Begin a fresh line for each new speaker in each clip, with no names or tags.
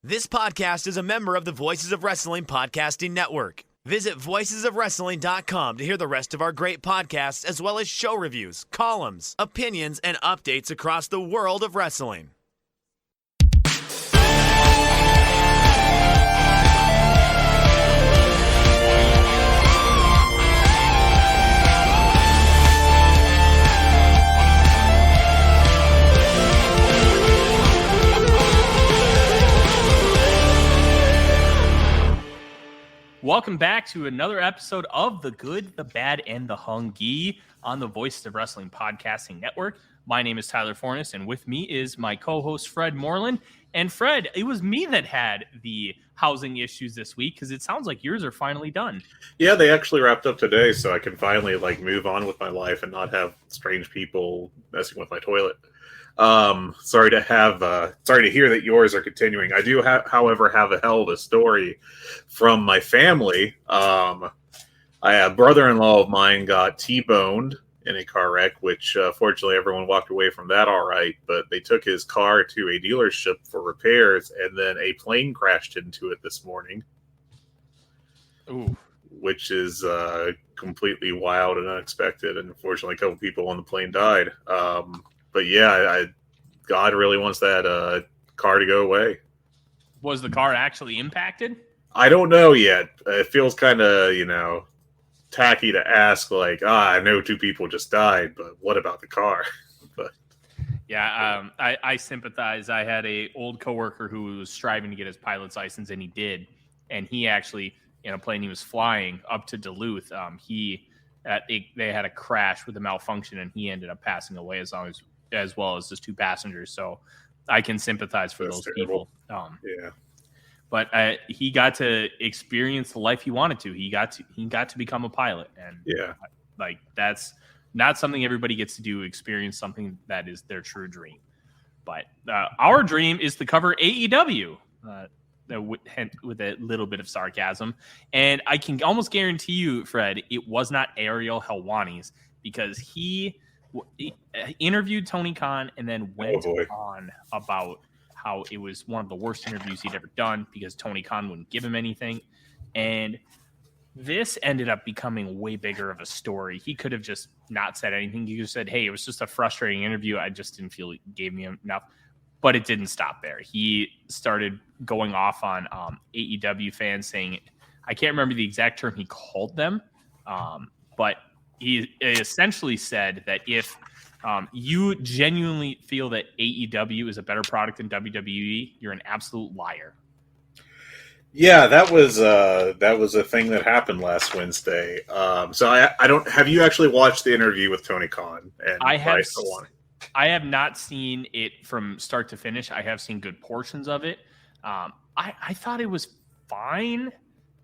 This podcast is a member of the Voices of Wrestling Podcasting Network. Visit voicesofwrestling.com to hear the rest of our great podcasts, as well as show reviews, columns, opinions, and updates across the world of wrestling.
Welcome back to another episode of The Good, the Bad, and the Hungee on the Voices of Wrestling Podcasting Network. My name is Tyler Fornes, and with me is my co-host Fred Moreland. And Fred, it was me that had the housing issues this week because it sounds like yours are finally done.
Yeah, they actually wrapped up today, so I can finally move on with my life and not have strange people messing with my toilet. Sorry to hear that yours are continuing. I do however have a hell of a story from my family. A brother-in-law of mine got T-boned in a car wreck, which fortunately everyone walked away from that all right, but they took his car to a dealership for repairs, and then a plane crashed into it this morning.
Ooh.
Which is completely wild and unexpected, and unfortunately a couple people on the plane died. But yeah, God really wants that car to go away.
Was the car actually impacted?
I don't know yet. It feels kind of, tacky to ask, I know two people just died, but what about the car? But
yeah, I sympathize. I had a old coworker who was striving to get his pilot's license, and he did. And he actually, in a plane he was flying up to Duluth, they had a crash with a malfunction, and he ended up passing away as well as his two passengers. So I can sympathize for those people.
Yeah.
But he got to experience the life he wanted to. He got to become a pilot, and
yeah,
that's not something everybody gets to do. Experience something that is their true dream. But our dream is to cover AEW with a little bit of sarcasm, and I can almost guarantee you, Fred, it was not Ariel Helwani's, because he interviewed Tony Khan and then went on about how it was one of the worst interviews he'd ever done because Tony Khan wouldn't give him anything. And this ended up becoming way bigger of a story. He could have just not said anything. He just said, hey, it was just a frustrating interview. I just didn't feel it gave me enough. But it didn't stop there. He started going off on AEW fans, saying, I can't remember the exact term he called them, but he essentially said that if you genuinely feel that AEW is a better product than WWE, you're an absolute liar.
Yeah, that was a thing that happened last Wednesday. So I don't. Have you actually watched the interview with Tony Khan? And
I have not seen it from start to finish. I have seen good portions of it. I thought it was fine.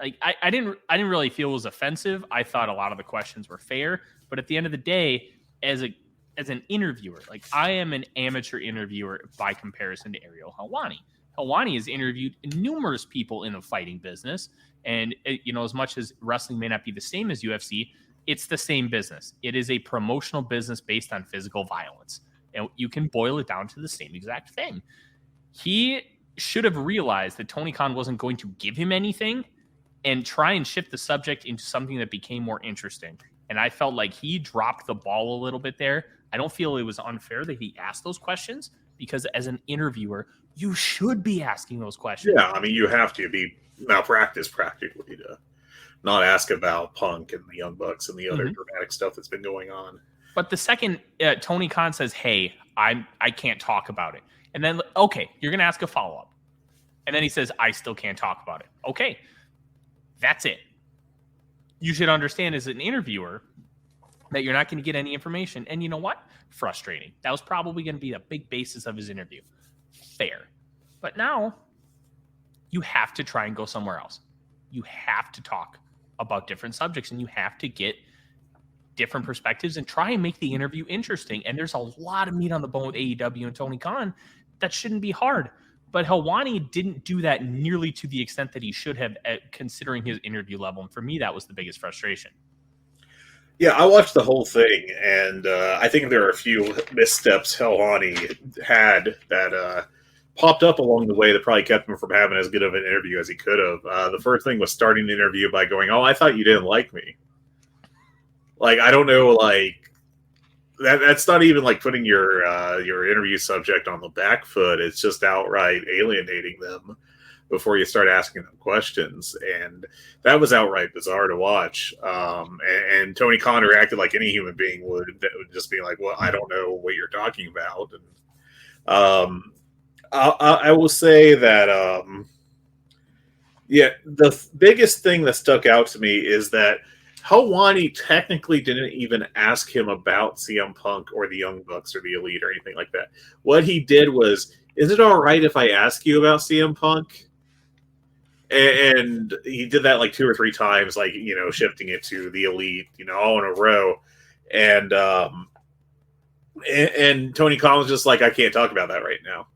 I didn't really feel it was offensive. I thought a lot of the questions were fair. But at the end of the day, as an interviewer, I am an amateur interviewer by comparison to Ariel Helwani. Helwani has interviewed numerous people in the fighting business. And, as much as wrestling may not be the same as UFC, it's the same business. It is a promotional business based on physical violence. And you can boil it down to the same exact thing. He should have realized that Tony Khan wasn't going to give him anything and try and shift the subject into something that became more interesting. And I felt like he dropped the ball a little bit there. I don't feel it was unfair that he asked those questions, because as an interviewer, you should be asking those questions.
Yeah, I mean, you have to be malpractice practically to not ask about Punk and the Young Bucks and the other dramatic stuff that's been going on.
But the second Tony Khan says, hey, I can't talk about it. And then, okay, you're going to ask a follow-up. And then he says, I still can't talk about it. Okay, that's it. You should understand as an interviewer that you're not going to get any information. And you know what? Frustrating. That was probably going to be a big basis of his interview. Fair. But now you have to try and go somewhere else. You have to talk about different subjects, and you have to get different perspectives and try and make the interview interesting. And there's a lot of meat on the bone with AEW and Tony Khan. That shouldn't be hard. But Helwani didn't do that nearly to the extent that he should have, considering his interview level. And for me, that was the biggest frustration.
Yeah, I watched the whole thing, and I think there are a few missteps Helwani had that popped up along the way that probably kept him from having as good of an interview as he could have. The first thing was starting the interview by going, "Oh, I thought you didn't like me." Like, I don't know, like that's not even like putting your interview subject on the back foot. It's just outright alienating them before you start asking them questions, and that was outright bizarre to watch. And Tony Khan reacted like any human being would, that would just be like, "Well, I don't know what you're talking about." And I will say that, the biggest thing that stuck out to me is that Helwani technically didn't even ask him about CM Punk or the Young Bucks or the Elite or anything like that. What he did was, "Is it all right if I ask you about CM Punk?" And he did that like 2 or 3 times, like, shifting it to the Elite, all in a row. And Tony Khan was just like, "I can't talk about that right now."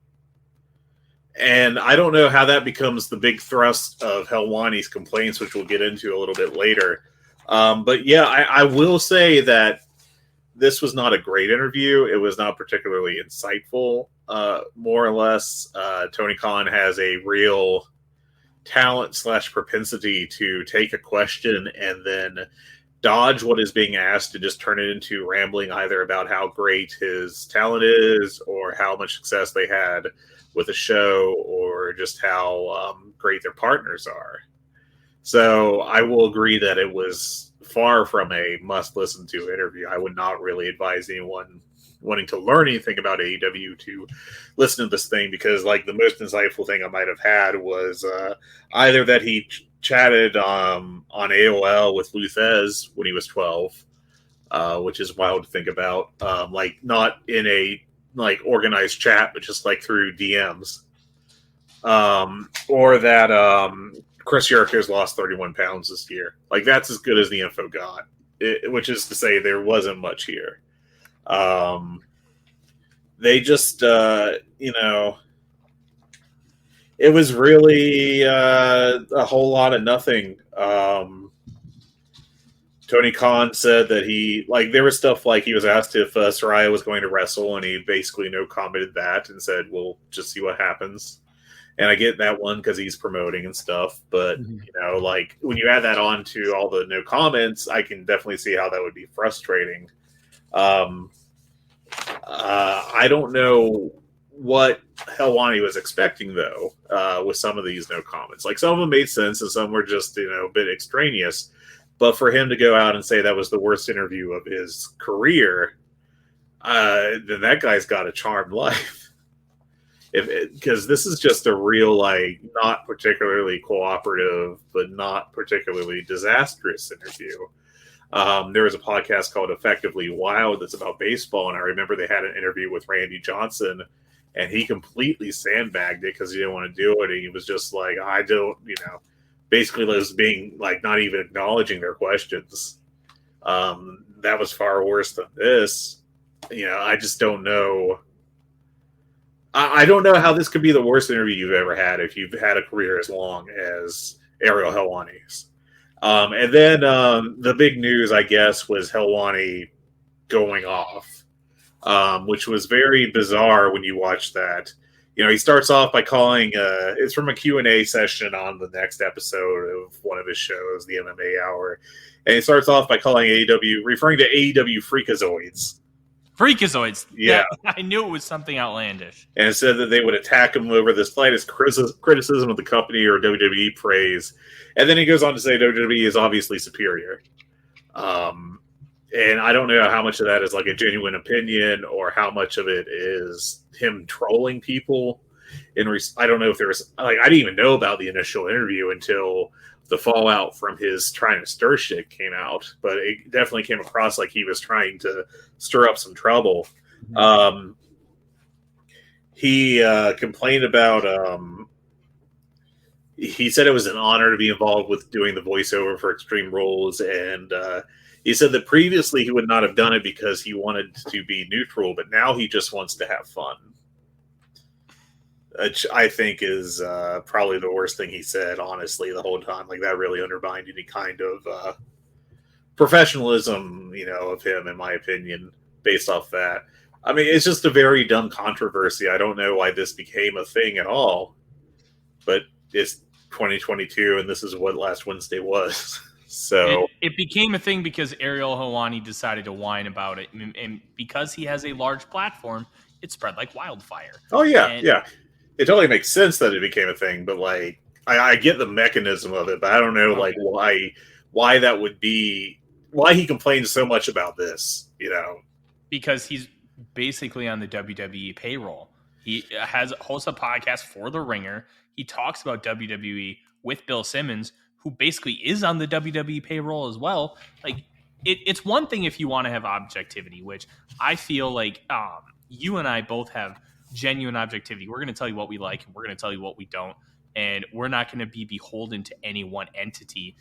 And I don't know how that becomes the big thrust of Helwani's complaints, which we'll get into a little bit later. But yeah, I will say that this was not a great interview. It was not particularly insightful, more or less. Tony Khan has a real talent / propensity to take a question and then dodge what is being asked and just turn it into rambling either about how great his talent is or how much success they had with a show or just how great their partners are. So I will agree that it was far from a must-listen to interview. I would not really advise anyone wanting to learn anything about AEW to listen to this thing, because like the most insightful thing I might have had was either that he chatted on AOL with Luthez when he was 12, which is wild to think about, like not in a like organized chat, but just like through DMs, or that Chris Jericho's lost 31 pounds this year. Like, that's as good as the info got, which is to say there wasn't much here. They just, it was really a whole lot of nothing. Tony Khan said that there was stuff like he was asked if Saraya was going to wrestle, and he basically no commented that and said, "We'll just see what happens." And I get that one because he's promoting and stuff, but like when you add that on to all the no comments, I can definitely see how that would be frustrating. I don't know what Helwani was expecting though, with some of these no comments. Like, some of them made sense and some were just a bit extraneous. But for him to go out and say that was the worst interview of his career, then that guy's got a charmed life. Because this is just a real, like, not particularly cooperative, but not particularly disastrous interview. There was a podcast called Effectively Wild that's about baseball, and I remember they had an interview with Randy Johnson, and he completely sandbagged it because he didn't want to do it, and he was just like, I don't, basically was being, like, not even acknowledging their questions. That was far worse than this. I just don't know. I don't know how this could be the worst interview you've ever had if you've had a career as long as Ariel Helwani's. And then the big news, I guess, was Helwani going off, which was very bizarre when you watch that. He starts off by calling, it's from a Q&A session on the next episode of one of his shows, the MMA Hour. And he starts off by calling AEW, referring to AEW Freakazoids.
Freakazoids.
Yeah.
I knew it was something outlandish.
And it said that they would attack him over the slightest criticism of the company or WWE praise. And then he goes on to say WWE is obviously superior. And I don't know how much of that is like a genuine opinion or how much of it is him trolling people. I don't know if there was, like, I didn't even know about the initial interview until the fallout from his trying to stir shit came out, but it definitely came across like he was trying to stir up some trouble. He complained about, he said it was an honor to be involved with doing the voiceover for Extreme Rules, and he said that previously he would not have done it because he wanted to be neutral, but now he just wants to have fun. Which I think is probably the worst thing he said, honestly, the whole time. Like, that really undermined any kind of professionalism, of him, in my opinion, based off that. I mean, it's just a very dumb controversy. I don't know why this became a thing at all, but it's 2022, and this is what last Wednesday was. So
it became a thing because Ariel Helwani decided to whine about it, and because he has a large platform, it spread like wildfire.
Oh yeah, yeah. It totally makes sense that it became a thing, but like I get the mechanism of it, but I don't know like why that would be, why he complains so much about this, you know.
Because he's basically on the WWE payroll. He hosts a podcast for The Ringer. He talks about WWE with Bill Simmons, who basically is on the WWE payroll as well. Like it's one thing if you want to have objectivity, which I feel like you and I both have genuine objectivity. We're going to tell you what we like, and we're going to tell you what we don't, and we're not going to be beholden to any one entity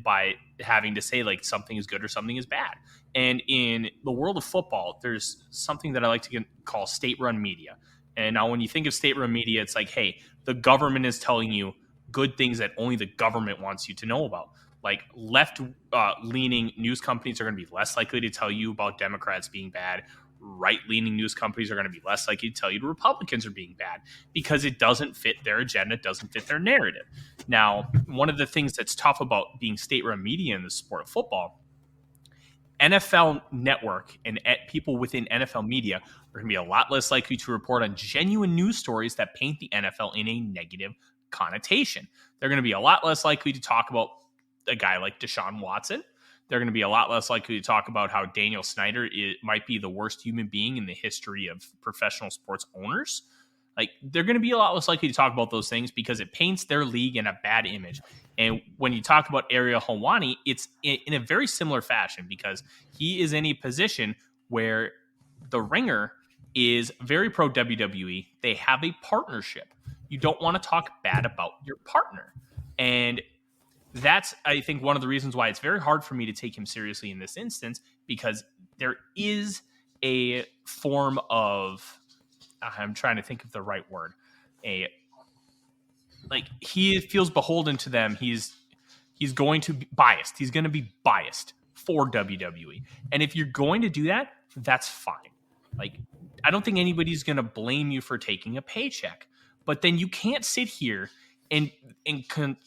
by having to say like something is good or something is bad. And in the world of football, there's something that I like to call state-run media. And now when you think of state-run media, it's like, hey, the government is telling you good things that only the government wants you to know about. Like left-leaning news companies are going to be less likely to tell you about Democrats being bad. Right-leaning news companies are going to be less likely to tell you Republicans are being bad because it doesn't fit their agenda, it doesn't fit their narrative. Now, one of the things that's tough about being state-run media in the sport of football, NFL Network and people within NFL media are going to be a lot less likely to report on genuine news stories that paint the NFL in a negative connotation. They're going to be a lot less likely to talk about a guy like Deshaun Watson. They're going to be a lot less likely to talk about how Daniel Snyder might be the worst human being in the history of professional sports owners. Like, they're going to be a lot less likely to talk about those things because it paints their league in a bad image. And when you talk about Ariel Helwani, it's in a very similar fashion because he is in a position where The Ringer is very pro WWE. They have a partnership. You don't want to talk bad about your partner. And that's, I think, one of the reasons why it's very hard for me to take him seriously in this instance, because there is a form of, I'm trying to think of the right word, he feels beholden to them. He's going to be biased. He's going to be biased for WWE. And if you're going to do that, that's fine. Like, I don't think anybody's going to blame you for taking a paycheck, but then you can't sit here and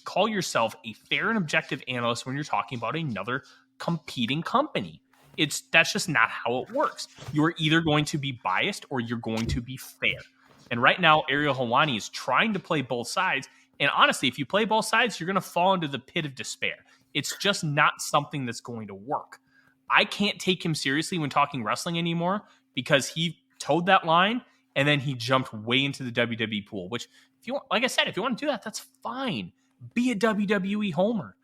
call yourself a fair and objective analyst when you're talking about another competing company. That's just not how it works. You're either going to be biased or you're going to be fair. And right now, Ariel Helwani is trying to play both sides. And honestly, if you play both sides, you're going to fall into the pit of despair. It's just not something that's going to work. I can't take him seriously when talking wrestling anymore because he towed that line and then he jumped way into the WWE pool, which, if you want, like I said, if you want to do that, that's fine. Be a WWE homer.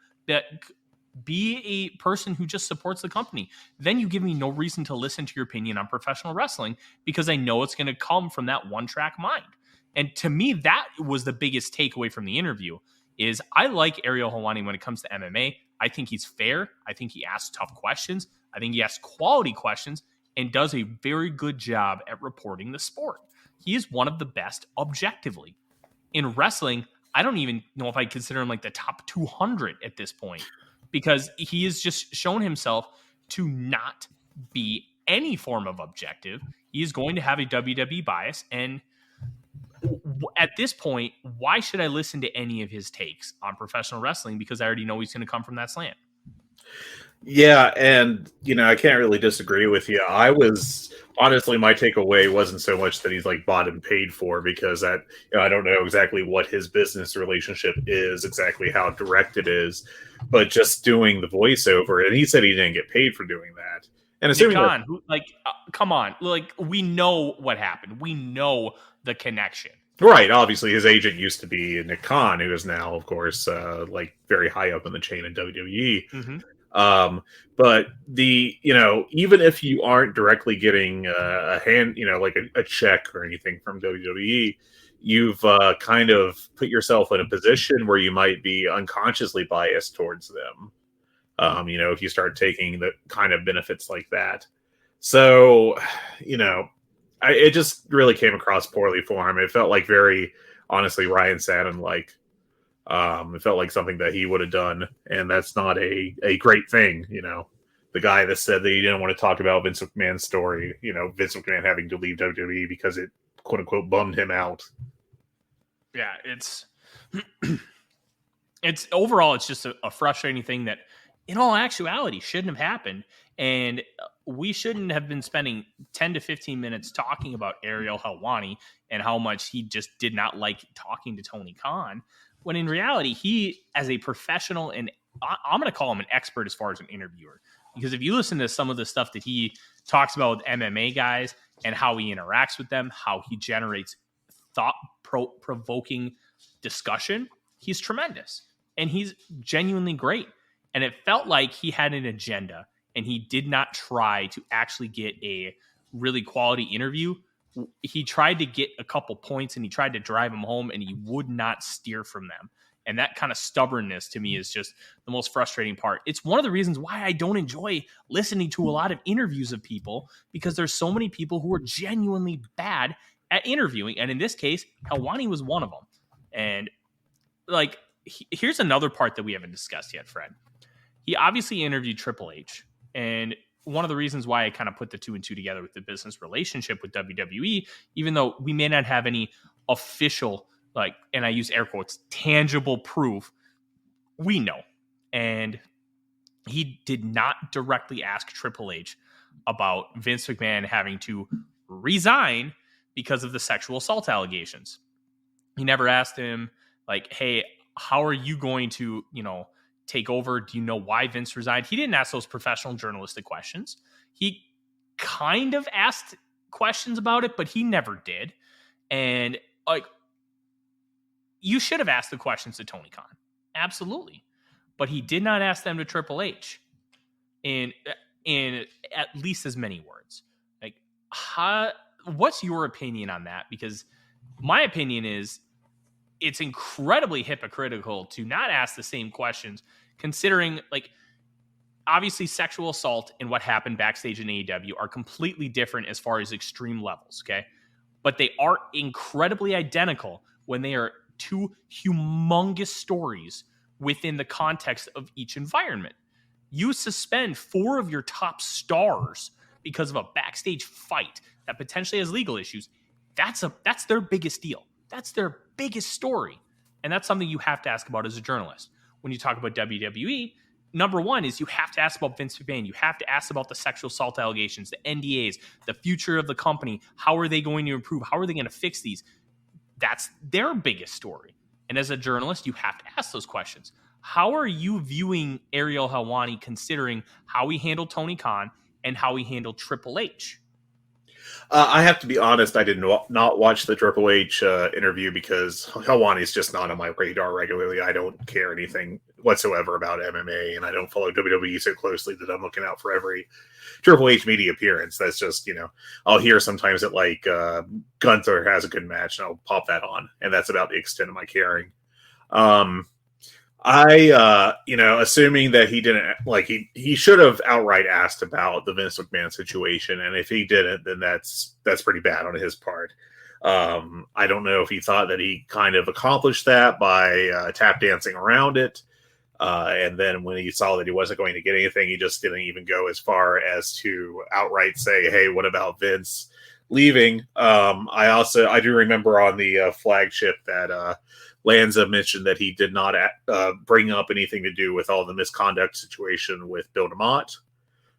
Be a person who just supports the company. Then you give me no reason to listen to your opinion on professional wrestling because I know it's going to come from that one-track mind. And to me, that was the biggest takeaway from the interview is I like Ariel Helwani when it comes to MMA. I think he's fair. I think he asks tough questions. I think he asks quality questions and does a very good job at reporting the sport. He is one of the best objectively. In wrestling, I don't even know if I consider him like the top 200 at this point because he has just shown himself to not be any form of objective. He is going to have a WWE bias. And at this point, why should I listen to any of his takes on professional wrestling? Because I already know he's going to come from that slant.
Yeah, and I can't really disagree with you. I was honestly, my takeaway wasn't so much that he's like bought and paid for, because that I don't know exactly what his business relationship is, exactly how direct it is, but just doing the voiceover, and he said he didn't get paid for doing that. And assuming
come on, like we know what happened, we know the connection.
Right, obviously his agent used to be Nick Khan, who is now, of course, like very high up in the chain in WWE.
Mm-hmm.
But even if you aren't directly getting a hand, like a check or anything from WWE, you've kind of put yourself in a position where you might be unconsciously biased towards them. If you start taking the kind of benefits like that. So, it just really came across poorly for him. It felt like very, honestly, Ryan Satin like. It felt like something that he would have done, and that's not a great thing, the guy that said that he didn't want to talk about Vince McMahon's story, Vince McMahon having to leave WWE because it quote unquote bummed him out.
Yeah, it's overall, it's just a frustrating thing that in all actuality shouldn't have happened. And we shouldn't have been spending 10 to 15 minutes talking about Ariel Helwani and how much he just did not like talking to Tony Khan, when in reality, he, as a professional, and I'm going to call him an expert as far as an interviewer, because if you listen to some of the stuff that he talks about with MMA guys and how he interacts with them, how he generates thought-provoking discussion, he's tremendous. And he's genuinely great. And it felt like he had an agenda and he did not try to actually get a really quality interview. He tried to get a couple points and he tried to drive them home, and he would not steer from them. And that kind of stubbornness to me is just the most frustrating part. It's one of the reasons why I don't enjoy listening to a lot of interviews of people, because there's so many people who are genuinely bad at interviewing. And in this case, Helwani was one of them. And like, here's another part that we haven't discussed yet, Fred. He obviously interviewed Triple H. And one of the reasons why I kind of put the 2 and 2 together with the business relationship with WWE, even though we may not have any official, and I use air quotes, tangible proof, we know. And he did not directly ask Triple H about Vince McMahon having to resign because of the sexual assault allegations. He never asked him, hey, how are you going to, take over? Do you know why Vince resigned? He didn't ask those professional journalistic questions. He kind of asked questions about it, but he never did. And you should have asked the questions to Tony Khan. Absolutely. But he did not ask them to Triple H in at least as many words. What's your opinion on that? Because my opinion is it's incredibly hypocritical to not ask the same questions, considering obviously sexual assault and what happened backstage in AEW are completely different as far as extreme levels. Okay. But they are incredibly identical when they are two humongous stories within the context of each environment. You suspend 4 of your top stars because of a backstage fight that potentially has legal issues. That's their biggest deal. That's their biggest story. And that's something you have to ask about as a journalist. When you talk about WWE, number one is you have to ask about Vince McMahon. You have to ask about the sexual assault allegations, the NDAs, the future of the company. How are they going to improve? How are they going to fix these? That's their biggest story. And as a journalist, you have to ask those questions. How are you viewing Ariel Helwani, considering how he handled Tony Khan and how he handled Triple H?
I have to be honest, I did not watch the Triple H interview because Helwani is just not on my radar regularly. I don't care anything whatsoever about MMA, and I don't follow WWE so closely that I'm looking out for every Triple H media appearance. That's just, I'll hear sometimes that Gunther has a good match, and I'll pop that on, and that's about the extent of my caring. Assuming that he didn't, he should have outright asked about the Vince McMahon situation, and if he didn't, then that's pretty bad on his part. I don't know if he thought that he kind of accomplished that by tap dancing around it, and then when he saw that he wasn't going to get anything, he just didn't even go as far as to outright say, "Hey, what about Vince leaving?" I do remember on the flagship that Lanza mentioned that he did not bring up anything to do with all the misconduct situation with Bill DeMott,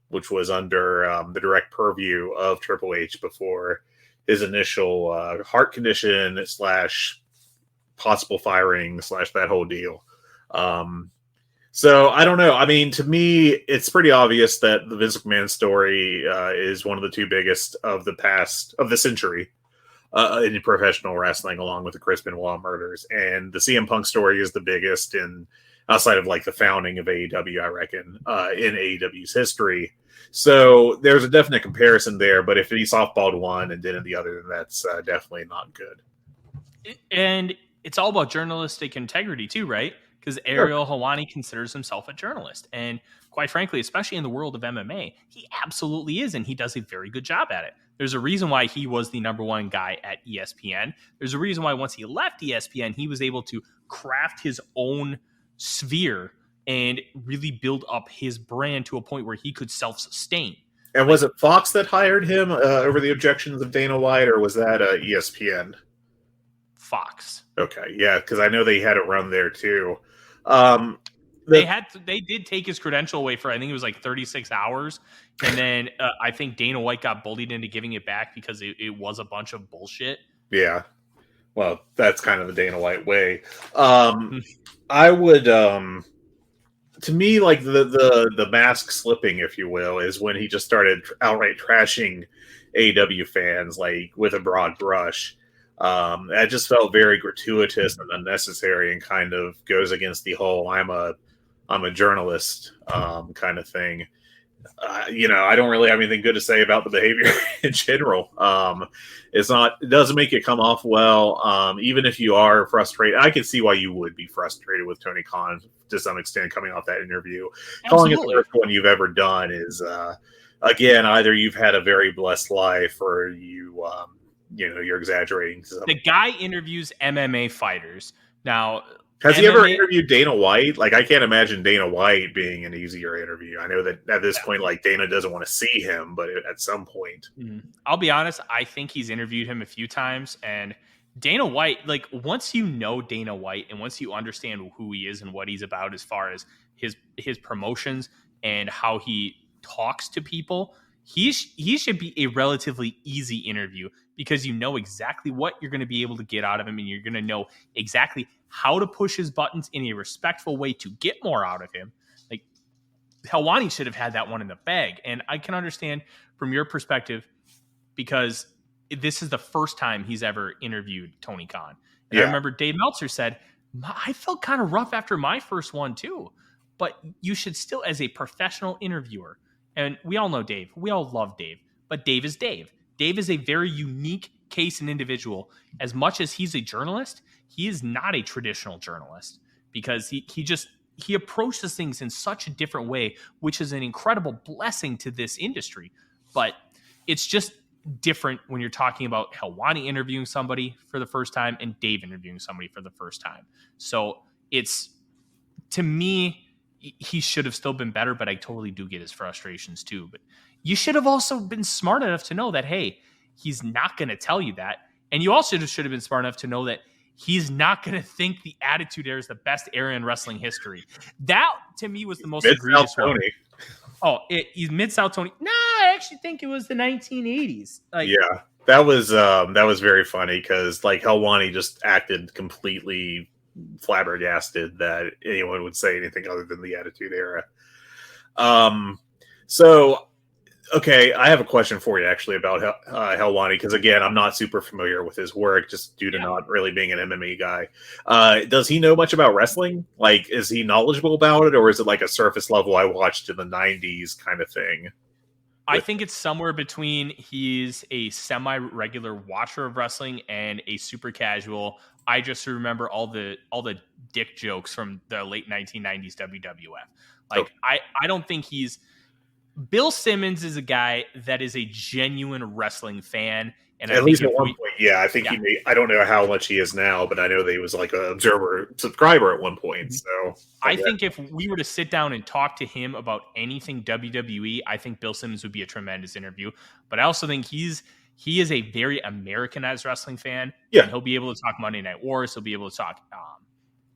which was under the direct purview of Triple H before his initial heart condition / possible firing / that whole deal. So I don't know. I mean, to me, it's pretty obvious that the Vince McMahon story is one of the 2 biggest of the century. In professional wrestling, along with the Chris Benoit murders, and the CM Punk story is the biggest outside of the founding of AEW, I reckon, in AEW's history. So there's a definite comparison there. But if he softballed one and didn't the other, then that's definitely not good.
And it's all about journalistic integrity too, right? Because Ariel Helwani considers himself a journalist, and quite frankly, especially in the world of MMA, he absolutely is, and he does a very good job at it. There's a reason why he was the number 1 guy at ESPN. There's a reason why once he left ESPN, he was able to craft his own sphere and really build up his brand to a point where he could self-sustain.
And was it Fox that hired him over the objections of Dana White, or was that ESPN?
Fox.
Okay, yeah, because I know they had a run there too.
They did take his credential away for, I think it was like 36 hours. And then I think Dana White got bullied into giving it back because it was a bunch of bullshit.
Yeah. Well, that's kind of the Dana White way. I would, to me, like the mask slipping, if you will, is when he just started outright trashing AEW fans, like with a broad brush. That just felt very gratuitous and unnecessary, and kind of goes against the whole "I'm a journalist" kind of thing. I don't really have anything good to say about the behavior in general. It doesn't make it come off well. Even if you are frustrated, I can see why you would be frustrated with Tony Khan to some extent coming off that interview. Absolutely. Calling it the worst one you've ever done is, again, either you've had a very blessed life or you're exaggerating.
The guy interviews MMA fighters. Now,
has he ever interviewed Dana White? Like, I can't imagine Dana White being an easier interview. I know that at this point, like, Dana doesn't want to see him, but at some point.
I'll be honest, I think he's interviewed him a few times, and Dana White, like, once you know Dana White and once you understand who he is and what he's about as far as his promotions and how he talks to people, he should be a relatively easy interview, because you know exactly what you're going to be able to get out of him, and you're going to know exactly how to push his buttons in a respectful way to get more out of him. Like, Helwani should have had that one in the bag. And I can understand from your perspective, because this is the first time he's ever interviewed Tony Khan. And I remember Dave Meltzer said, I felt kind of rough after my first one too, but you should still, as a professional interviewer, and we all know Dave, we all love Dave, but Dave is Dave. Dave is a very unique case and individual. As much as he's a journalist, he is not a traditional journalist, because he approaches things in such a different way, which is an incredible blessing to this industry. But it's just different when you're talking about Helwani interviewing somebody for the first time and Dave interviewing somebody for the first time. So it's, to me, he should have still been better, but I totally do get his frustrations too. But you should have also been smart enough to know that, hey, he's not going to tell you that. And you also just should have been smart enough to know that he's not going to think the Attitude Era is the best era in wrestling history. That, to me, was the most egregious one. Oh, he's Mid-South Tony. No, I actually think it was the 1980s.
Yeah, that was very funny, because like Helwani just acted completely flabbergasted that anyone would say anything other than the Attitude Era. So, okay, I have a question for you actually about Helwani, because again, I'm not super familiar with his work just due to not really being an MMA guy. Does he know much about wrestling? Like, is he knowledgeable about it, or is it like a surface level I watched in the 90s kind of thing?
I think it's somewhere between he's a semi-regular watcher of wrestling and a super casual. I just remember all the dick jokes from the late 1990s WWF. Like, I don't think he's... Bill Simmons is a guy that is a genuine wrestling fan. And
at least at one point, I think he may, I don't know how much he is now, but I know that he was like an observer subscriber at one point. So
I think if we were to sit down and talk to him about anything WWE, I think Bill Simmons would be a tremendous interview. But I also think he is a very Americanized wrestling fan.
Yeah.
And he'll be able to talk Monday Night Wars. He'll be able to talk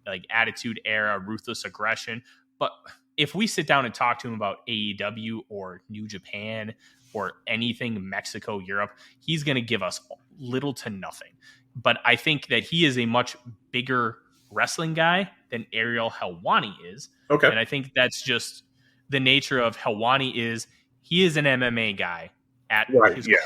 like Attitude Era, Ruthless Aggression. But if we sit down and talk to him about AEW or New Japan or anything Mexico, Europe, he's going to give us little to nothing. But I think that he is a much bigger wrestling guy than Ariel Helwani is.
Okay.
And I think that's just the nature of Helwani is he is an MMA guy at his core.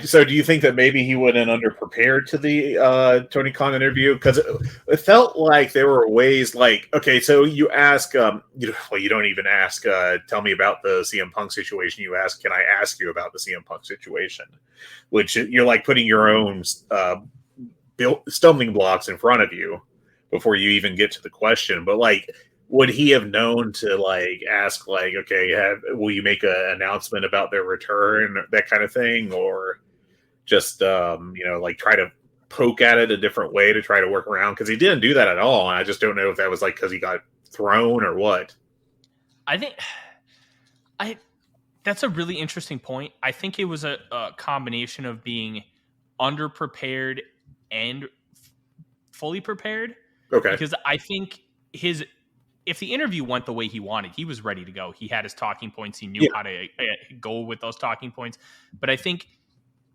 So do you think that maybe he went in underprepared to the Tony Khan interview? Because it felt like there were ways like, okay, so you ask, you don't even ask, tell me about the CM Punk situation. You ask, can I ask you about the CM Punk situation? Which you're like putting your own stumbling blocks in front of you before you even get to the question. But like, would he have known to like ask like, okay, will you make an announcement about their return, that kind of thing, or just like try to poke at it a different way to try to work around, because he didn't do that at all. And I just don't know if that was like because he got thrown or what.
I think that's a really interesting point. I think it was a combination of being underprepared and fully prepared.
Okay.
Because I think if the interview went the way he wanted, he was ready to go. He had his talking points. He knew how to go with those talking points. But I think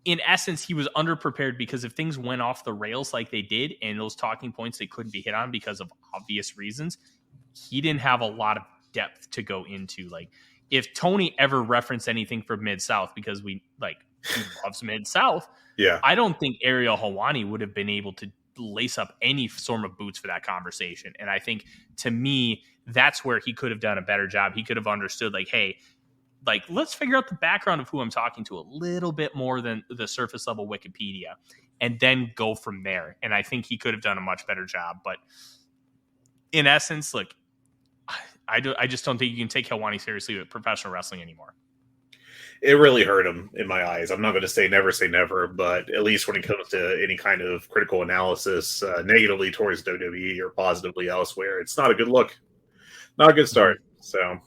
in essence, he was underprepared because if things went off the rails like they did and those talking points they couldn't be hit on because of obvious reasons, he didn't have a lot of depth to go into. Like, if Tony ever referenced anything from Mid-South, because he loves Mid-South, I don't think Ariel Helwani would have been able to lace up any sort of boots for that conversation. And I think, to me, that's where he could have done a better job. He could have understood, like, hey, like, let's figure out the background of who I'm talking to a little bit more than the surface level Wikipedia, and then go from there. And I think he could have done a much better job. But in essence, like, I just don't think you can take Helwani seriously with professional wrestling anymore.
It really hurt him in my eyes. I'm not going to say never, but at least when it comes to any kind of critical analysis, negatively towards WWE or positively elsewhere, it's not a good look. Not a good start. So,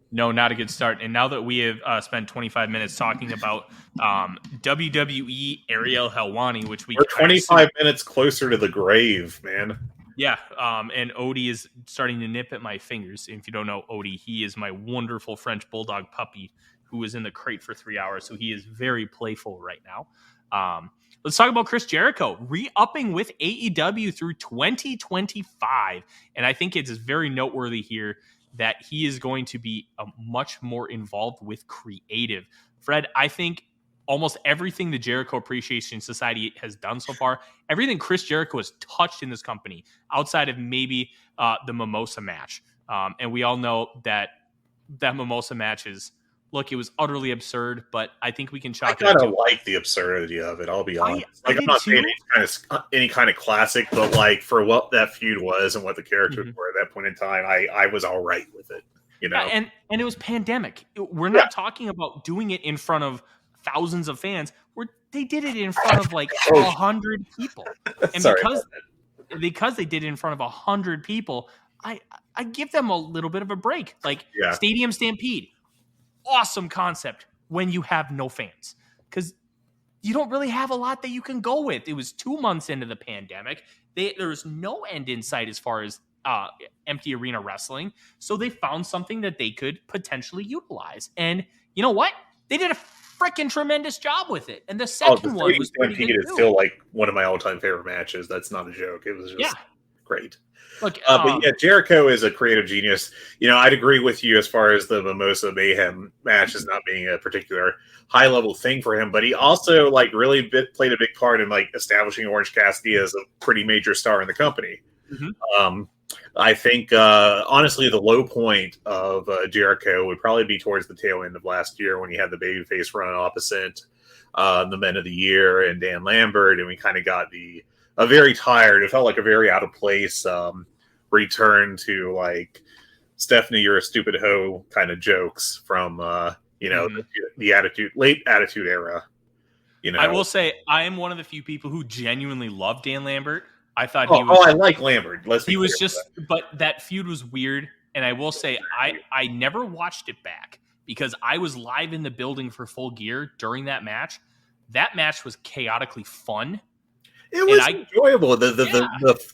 no, not a good start. And now that we have spent 25 minutes talking about WWE Ariel Helwani, which we're
25 minutes closer to the grave, man.
Yeah, and Odie is starting to nip at my fingers. If you don't know Odie, he is my wonderful French bulldog puppy who was in the crate for 3 hours, so he is very playful right now. Let's talk about Chris Jericho re-upping with AEW through 2025, and I think it's very noteworthy here that he is going to be much more involved with creative. Fred, I think almost everything the Jericho Appreciation Society has done so far, everything Chris Jericho has touched in this company, outside of maybe the Mimosa match. And we all know that Mimosa match is, look, it was utterly absurd, but I think we can chalk it up.
I kind of like the absurdity of it, I'll be honest. I'm not saying any kind of classic, but like for what that feud was and what the characters were at that point in time, I was all right with it. You know?
Yeah, and it was pandemic. We're not talking about doing it in front of thousands of fans. They did it in front of like 100 people, and because they did it in front of 100 people, I give them a little bit of a break. Like Stadium Stampede, awesome concept when you have no fans, because you don't really have a lot that you can go with. It was 2 months into the pandemic. There was no end in sight as far as empty arena wrestling, so they found something that they could potentially utilize. And you know what? They did a freaking tremendous job with it. And the second one was pretty good too.
It's still like one of my all-time favorite matches. That's not a joke. It was just great.
Look,
but yeah, Jericho is a creative genius. You know, I'd agree with you as far as the Mimosa Mayhem match as not being a particular high-level thing for him, but he also like really played a big part in like establishing Orange Cassidy as a pretty major star in the company. Mm-hmm. I think, honestly, the low point of Jericho would probably be towards the tail end of last year when he had the babyface run opposite the Men of the Year and Dan Lambert, and we kind of got a very tired, it felt like a very out of place return to like Stephanie, you're a stupid hoe kind of jokes from the late Attitude Era. You know,
I will say I am one of the few people who genuinely love Dan Lambert. I thought
I like Lambert.
But that feud was weird. And I will say, I never watched it back because I was live in the building for Full Gear during that match. That match was chaotically fun.
It was enjoyable. The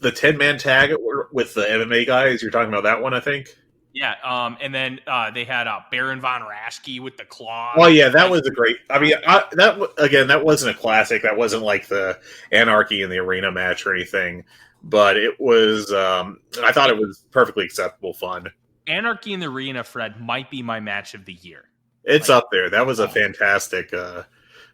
10-man tag with the MMA guys. You're talking about that one, I think.
Yeah, and then they had Baron Von Raschke with the claw.
Oh yeah, that was a great. I mean, that wasn't a classic. That wasn't like the Anarchy in the Arena match or anything, but it was. I thought it was perfectly acceptable fun.
Anarchy in the Arena, Fred, might be my match of the year.
It's up there. That was a fantastic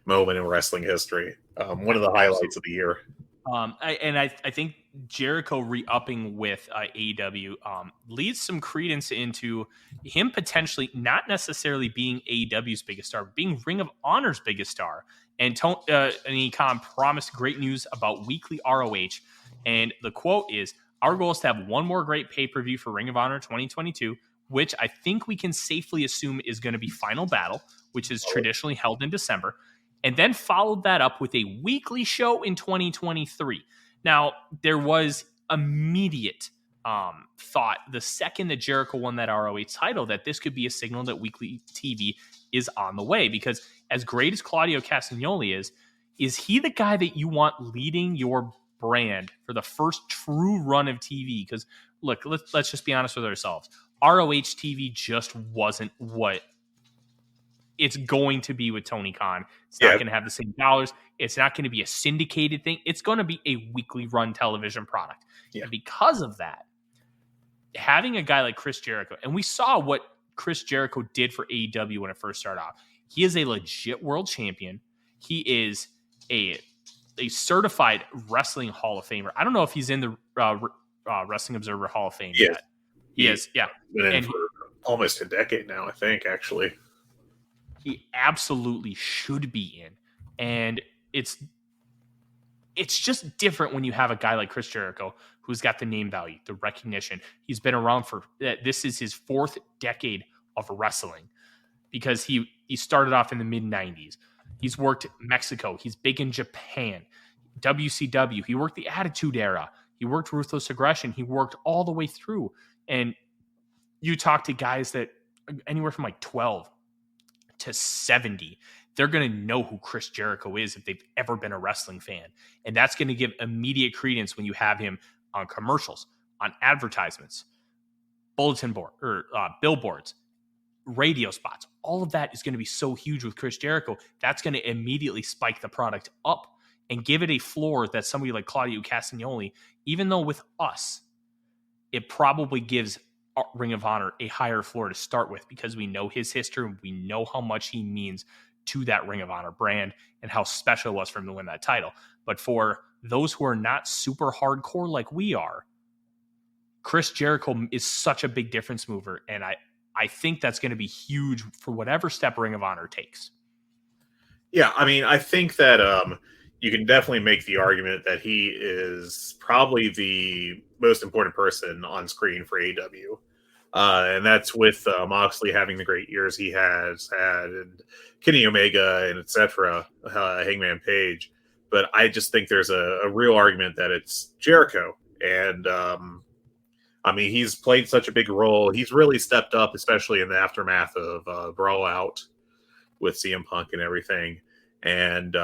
moment in wrestling history. One of the highlights of the year.
I think Jericho re-upping with AEW leads some credence into him potentially not necessarily being AEW's biggest star, but being Ring of Honor's biggest star. And Tony Khan promised great news about weekly ROH. And the quote is, "Our goal is to have one more great pay-per-view for Ring of Honor 2022, which I think we can safely assume is going to be Final Battle, which is traditionally held in December. and then followed that up with a weekly show in 2023. Now, there was immediate thought the second that Jericho won that ROH title that this could be a signal that weekly TV is on the way, because as great as Claudio Castagnoli is he the guy that you want leading your brand for the first true run of TV? Because look, let's just be honest with ourselves. ROH TV just wasn't what it's going to be with Tony Khan. It's not going to have the same dollars. It's not going to be a syndicated thing. It's going to be a weekly run television product. Yeah. And because of that, having a guy like Chris Jericho, and we saw what Chris Jericho did for AEW when it first started out. He is a legit world champion. He is a certified wrestling Hall of Famer. I don't know if he's in the Wrestling Observer Hall of Fame yet. He is, yeah.
Been in for almost a decade now, I think, actually.
He absolutely should be in. And it's just different when you have a guy like Chris Jericho who's got the name value, the recognition. He's been around for, this is his 4th decade of wrestling, because he started off in the mid-90s. He's worked Mexico. He's big in Japan, WCW. He worked the Attitude Era. He worked Ruthless Aggression. He worked all the way through. And you talk to guys that anywhere from like 12 to 70, they're going to know who Chris Jericho is if they've ever been a wrestling fan. And that's going to give immediate credence when you have him on commercials, on advertisements, bulletin board or billboards, radio spots. All of that is going to be so huge with Chris Jericho. That's going to immediately spike the product up and give it a floor that somebody like Claudio Castagnoli, even though with us, it probably gives Ring of Honor a higher floor to start with, because we know his history and we know how much he means to that Ring of Honor brand and how special it was for him to win that title. But for those who are not super hardcore like we are, Chris Jericho is such a big difference mover. And I think that's going to be huge for whatever step Ring of Honor takes.
Yeah, I mean, I think that you can definitely make the argument that he is probably the most important person on screen for AEW. And that's with Moxley having the great years he has had, and Kenny Omega, and etc., Hangman Page. But I just think there's a real argument that it's Jericho. And, I mean, he's played such a big role. He's really stepped up, especially in the aftermath of Brawl Out with CM Punk and everything. And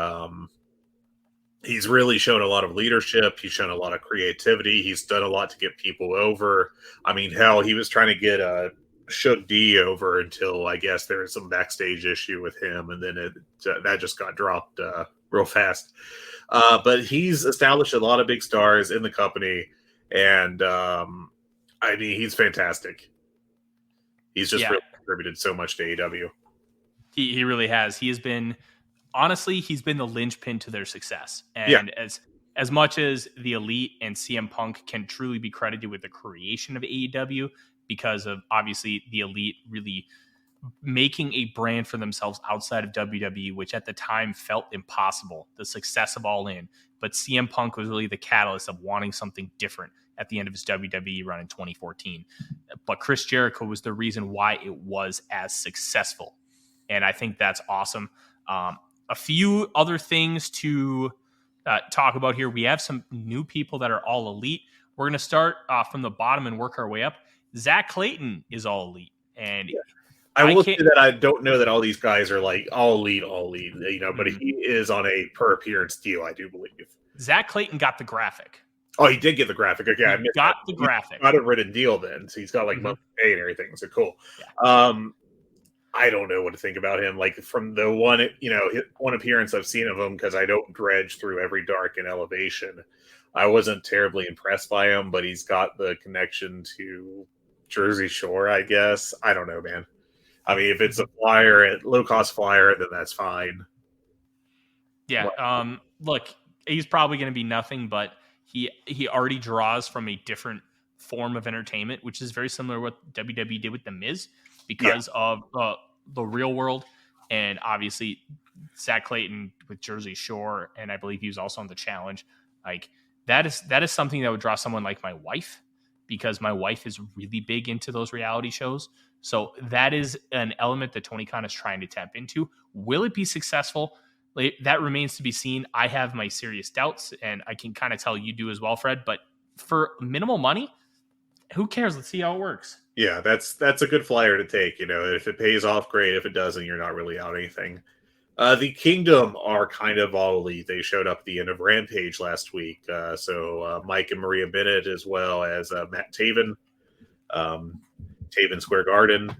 he's really shown a lot of leadership. He's shown a lot of creativity. He's done a lot to get people over. I mean, hell, he was trying to get Shug D over until I guess there was some backstage issue with him, and then that just got dropped real fast. But he's established a lot of big stars in the company, and I mean, he's fantastic. He's just really contributed so much to AEW.
He really has. He has been, honestly, he's been the linchpin to their success. And as much as the Elite and CM Punk can truly be credited with the creation of AEW, because of obviously the Elite really making a brand for themselves outside of WWE, which at the time felt impossible, the success of All In. But CM Punk was really the catalyst of wanting something different at the end of his WWE run in 2014. But Chris Jericho was the reason why it was as successful. And I think that's awesome. A few other things to talk about here. We have some new people that are all elite. We're going to start from the bottom and work our way up. Zach Clayton is all elite. And
I will say that I don't know that all these guys are like all elite, you know, but he is on a per appearance deal, I do believe.
Zach Clayton got the graphic.
Oh, he did get the graphic. Okay, I missed
got the graphic.
He got a written deal then, so he's got like monthly pay and everything. So cool. Yeah. I don't know what to think about him. Like from the one appearance I've seen of him, because I don't dredge through every dark and elevation. I wasn't terribly impressed by him, but he's got the connection to Jersey Shore, I guess. I don't know, man. I mean, if it's a flyer, low cost flyer, then that's fine.
Yeah. But, look, he's probably going to be nothing, but he already draws from a different form of entertainment, which is very similar to what WWE did with The Miz, because of the real world. And obviously Zach Clayton with Jersey Shore, and I believe he was also on The Challenge. Like that is something that would draw someone like my wife, because my wife is really big into those reality shows. So that is an element that Tony Khan is trying to tap into. Will it be successful? That remains to be seen. I have my serious doubts, and I can kind of tell you do as well, Fred. But for minimal money, who cares? Let's see how it works.
Yeah, that's a good flyer to take. If it pays off, great. If it doesn't, you're not really out anything. The Kingdom are kind of all elite. They showed up at the end of Rampage last week. So Mike and Maria Bennett, as well as Matt Taven, Taven Square Garden.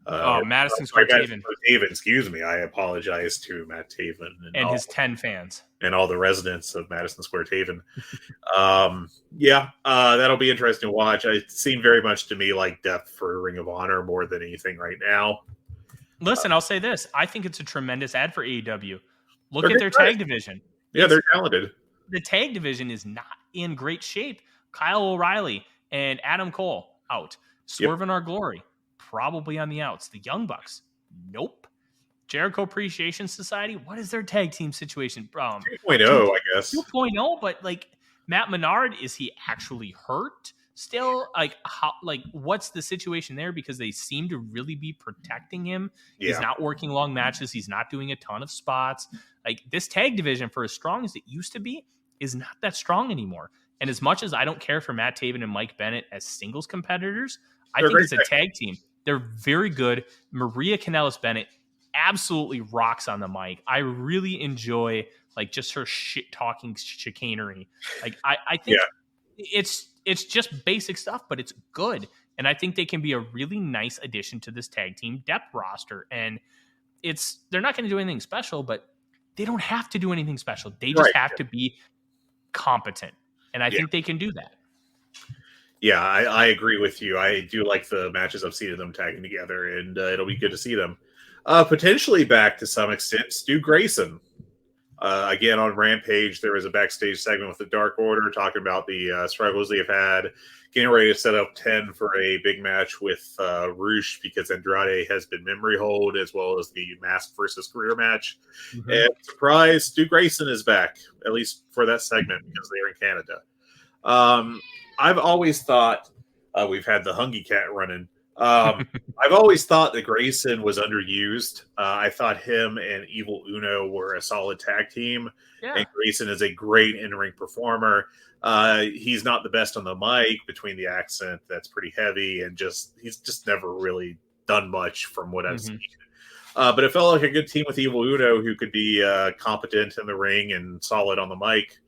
Madison Square Taven.
Taven, excuse me. I apologize to Matt Taven
and his 10 fans
and all the residents of Madison Square Taven. That'll be interesting to watch. It seemed very much to me like depth for Ring of Honor more than anything right now.
Listen, I'll say this. I think it's a tremendous ad for AEW. Look at their tag division.
Yeah, they're talented.
The tag division is not in great shape. Kyle O'Reilly and Adam Cole out. Swerve in Our Glory, probably on the outs. The Young Bucks, nope. Jericho Appreciation Society, what is their tag team situation?
2.0, I guess.
2.0, but like Matt Menard, is he actually hurt still? What's the situation there? Because they seem to really be protecting him. Yeah. He's not working long matches. He's not doing a ton of spots. Like, this tag division, for as strong as it used to be, is not that strong anymore. And as much as I don't care for Matt Taven and Mike Bennett as singles competitors, I think as a tag team, they're very good. Maria Kanellis Bennett absolutely rocks on the mic. I really enjoy just her shit talking chicanery. I think it's just basic stuff, but it's good. And I think they can be a really nice addition to this tag team depth roster. And they're not going to do anything special, but they don't have to do anything special. They just have to be competent. And I think they can do that.
Yeah, I agree with you. I do like the matches I've seen of them tagging together, and it'll be good to see them. Potentially back to some extent, Stu Grayson. Again, on Rampage, there was a backstage segment with the Dark Order talking about the struggles they've had, getting ready to set up 10 for a big match with Roosh, because Andrade has been memory hold, as well as the Mask versus Career match. Mm-hmm. And surprise, Stu Grayson is back, at least for that segment, because they're in Canada. I've always thought we've had the Hungee cat running. I've always thought that Grayson was underused. I thought him and Evil Uno were a solid tag team. Yeah. And Grayson is a great in-ring performer. He's not the best on the mic, between the accent that's pretty heavy, and he's just never really done much from what I've seen. But it felt like a good team with Evil Uno, who could be competent in the ring and solid on the mic.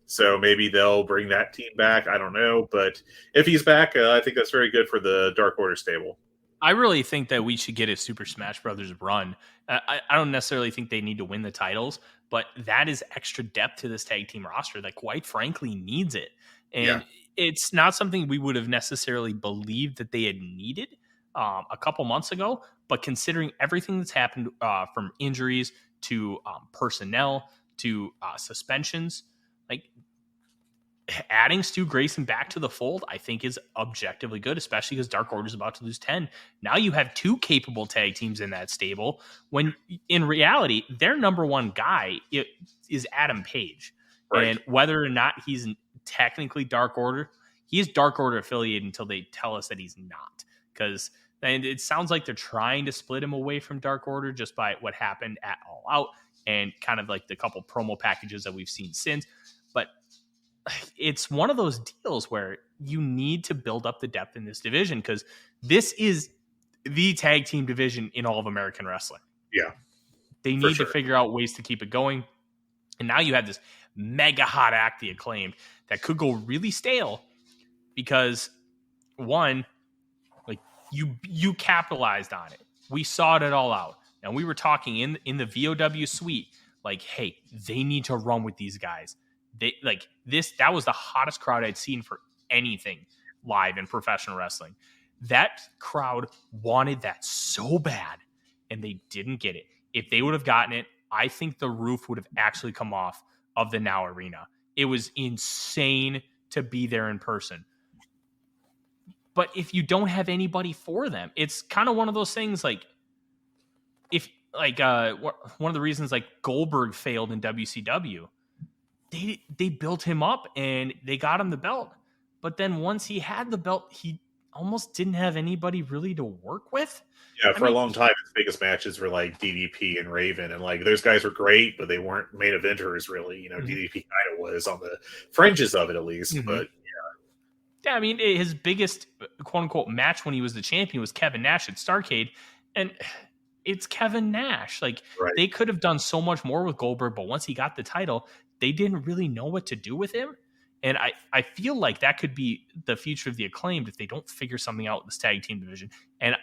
So maybe they'll bring that team back. I don't know. But if he's back, I think that's very good for the Dark Order stable.
I really think that we should get a Super Smash Brothers run. I don't necessarily think they need to win the titles, but that is extra depth to this tag team roster that, quite frankly, needs it. And it's not something we would have necessarily believed that they had needed a couple months ago. But considering everything that's happened from injuries to personnel to suspensions, adding Stu Grayson back to the fold, I think, is objectively good, especially because Dark Order is about to lose 10. Now you have two capable tag teams in that stable, when in reality, their number one guy is Adam Page. Right. And whether or not he's technically Dark Order, he is Dark Order affiliated until they tell us that he's not. Because it sounds like they're trying to split him away from Dark Order just by what happened at All Out and kind of like the couple promo packages that we've seen since. But it's one of those deals where you need to build up the depth in this division, because this is the tag team division in all of American wrestling.
Yeah.
They need to figure out ways to keep it going. And now you have this mega hot act, The Acclaimed, that could go really stale because, one, you capitalized on it. We saw it all out. And we were talking in the VOW suite, hey, they need to run with these guys. That was the hottest crowd I'd seen for anything live in professional wrestling. That crowd wanted that so bad, and they didn't get it. If they would have gotten it, I think the roof would have actually come off of the Now Arena. It was insane to be there in person. But if you don't have anybody for them, it's kind of one of those things one of the reasons Goldberg failed in WCW. They built him up and they got him the belt. But then once he had the belt, he almost didn't have anybody really to work with.
Yeah, for a long time, his biggest matches were like DDP and Raven, and like those guys were great, but they weren't main eventers really. DDP kind of was on the fringes of it at least, but
yeah, I mean, his biggest quote unquote match when he was the champion was Kevin Nash at Starrcade, and it's Kevin Nash. Like they could have done so much more with Goldberg, but once he got the title, they didn't really know what to do with him. And I feel like that could be the future of the Acclaimed if they don't figure something out with this tag team division. And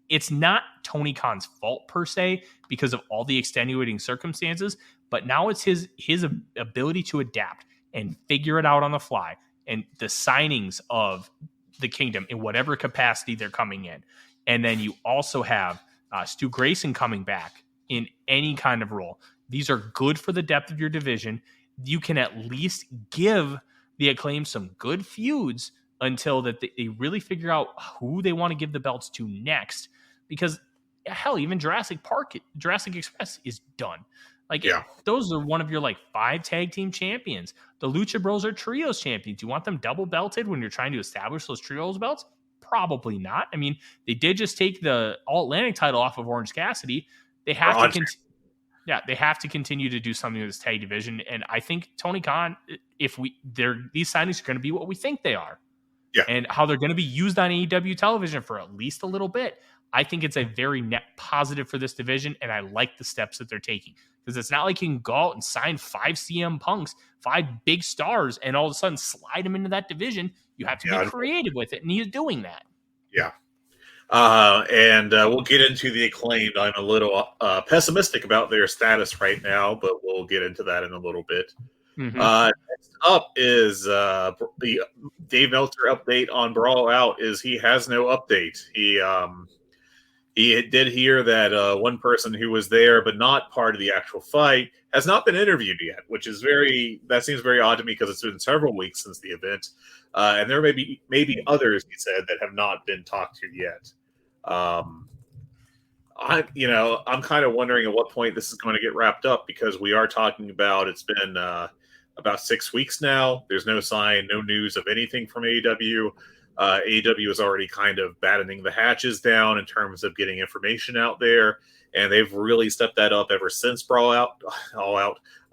it's not Tony Khan's fault per se because of all the extenuating circumstances, but now it's his ability to adapt and figure it out on the fly. And the signings of the Kingdom in whatever capacity they're coming in. And then you also have Stu Grayson coming back in any kind of role. These are good for the depth of your division. You can at least give the Acclaim some good feuds until that they really figure out who they want to give the belts to next. Because hell, even Jurassic Express is done. Those are one of your 5 tag team champions. The Lucha Bros are trios champions. Do you want them double belted when you're trying to establish those trios belts? Probably not. I mean, they did just take the All Atlantic title off of Orange Cassidy. They have they have to continue to do something with this tag division. And I think Tony Khan, these signings are going to be what we think they are.
Yeah.
And how they're going to be used on AEW television for at least a little bit. I think it's a very net positive for this division, and I like the steps that they're taking. Because it's not like you can go out and sign 5 CM Punks, 5 big stars, and all of a sudden slide them into that division. You have to be creative with it, and he's doing that.
Yeah. And we'll get into the Acclaimed. I'm a little pessimistic about their status right now, but we'll get into that in a little bit. Next up is the Dave Meltzer update on Brawl Out. Is he has no update. He did hear that one person who was there but not part of the actual fight has not been interviewed yet, which is that seems very odd to me because it's been several weeks since the event, and there may be others, he said, that have not been talked to yet. I'm kind of wondering at what point this is going to get wrapped up, because we are talking about it's been about 6 weeks now. There's no sign, no news of anything from AEW. AEW is already kind of battening the hatches down in terms of getting information out there, and they've really stepped that up ever since All Out.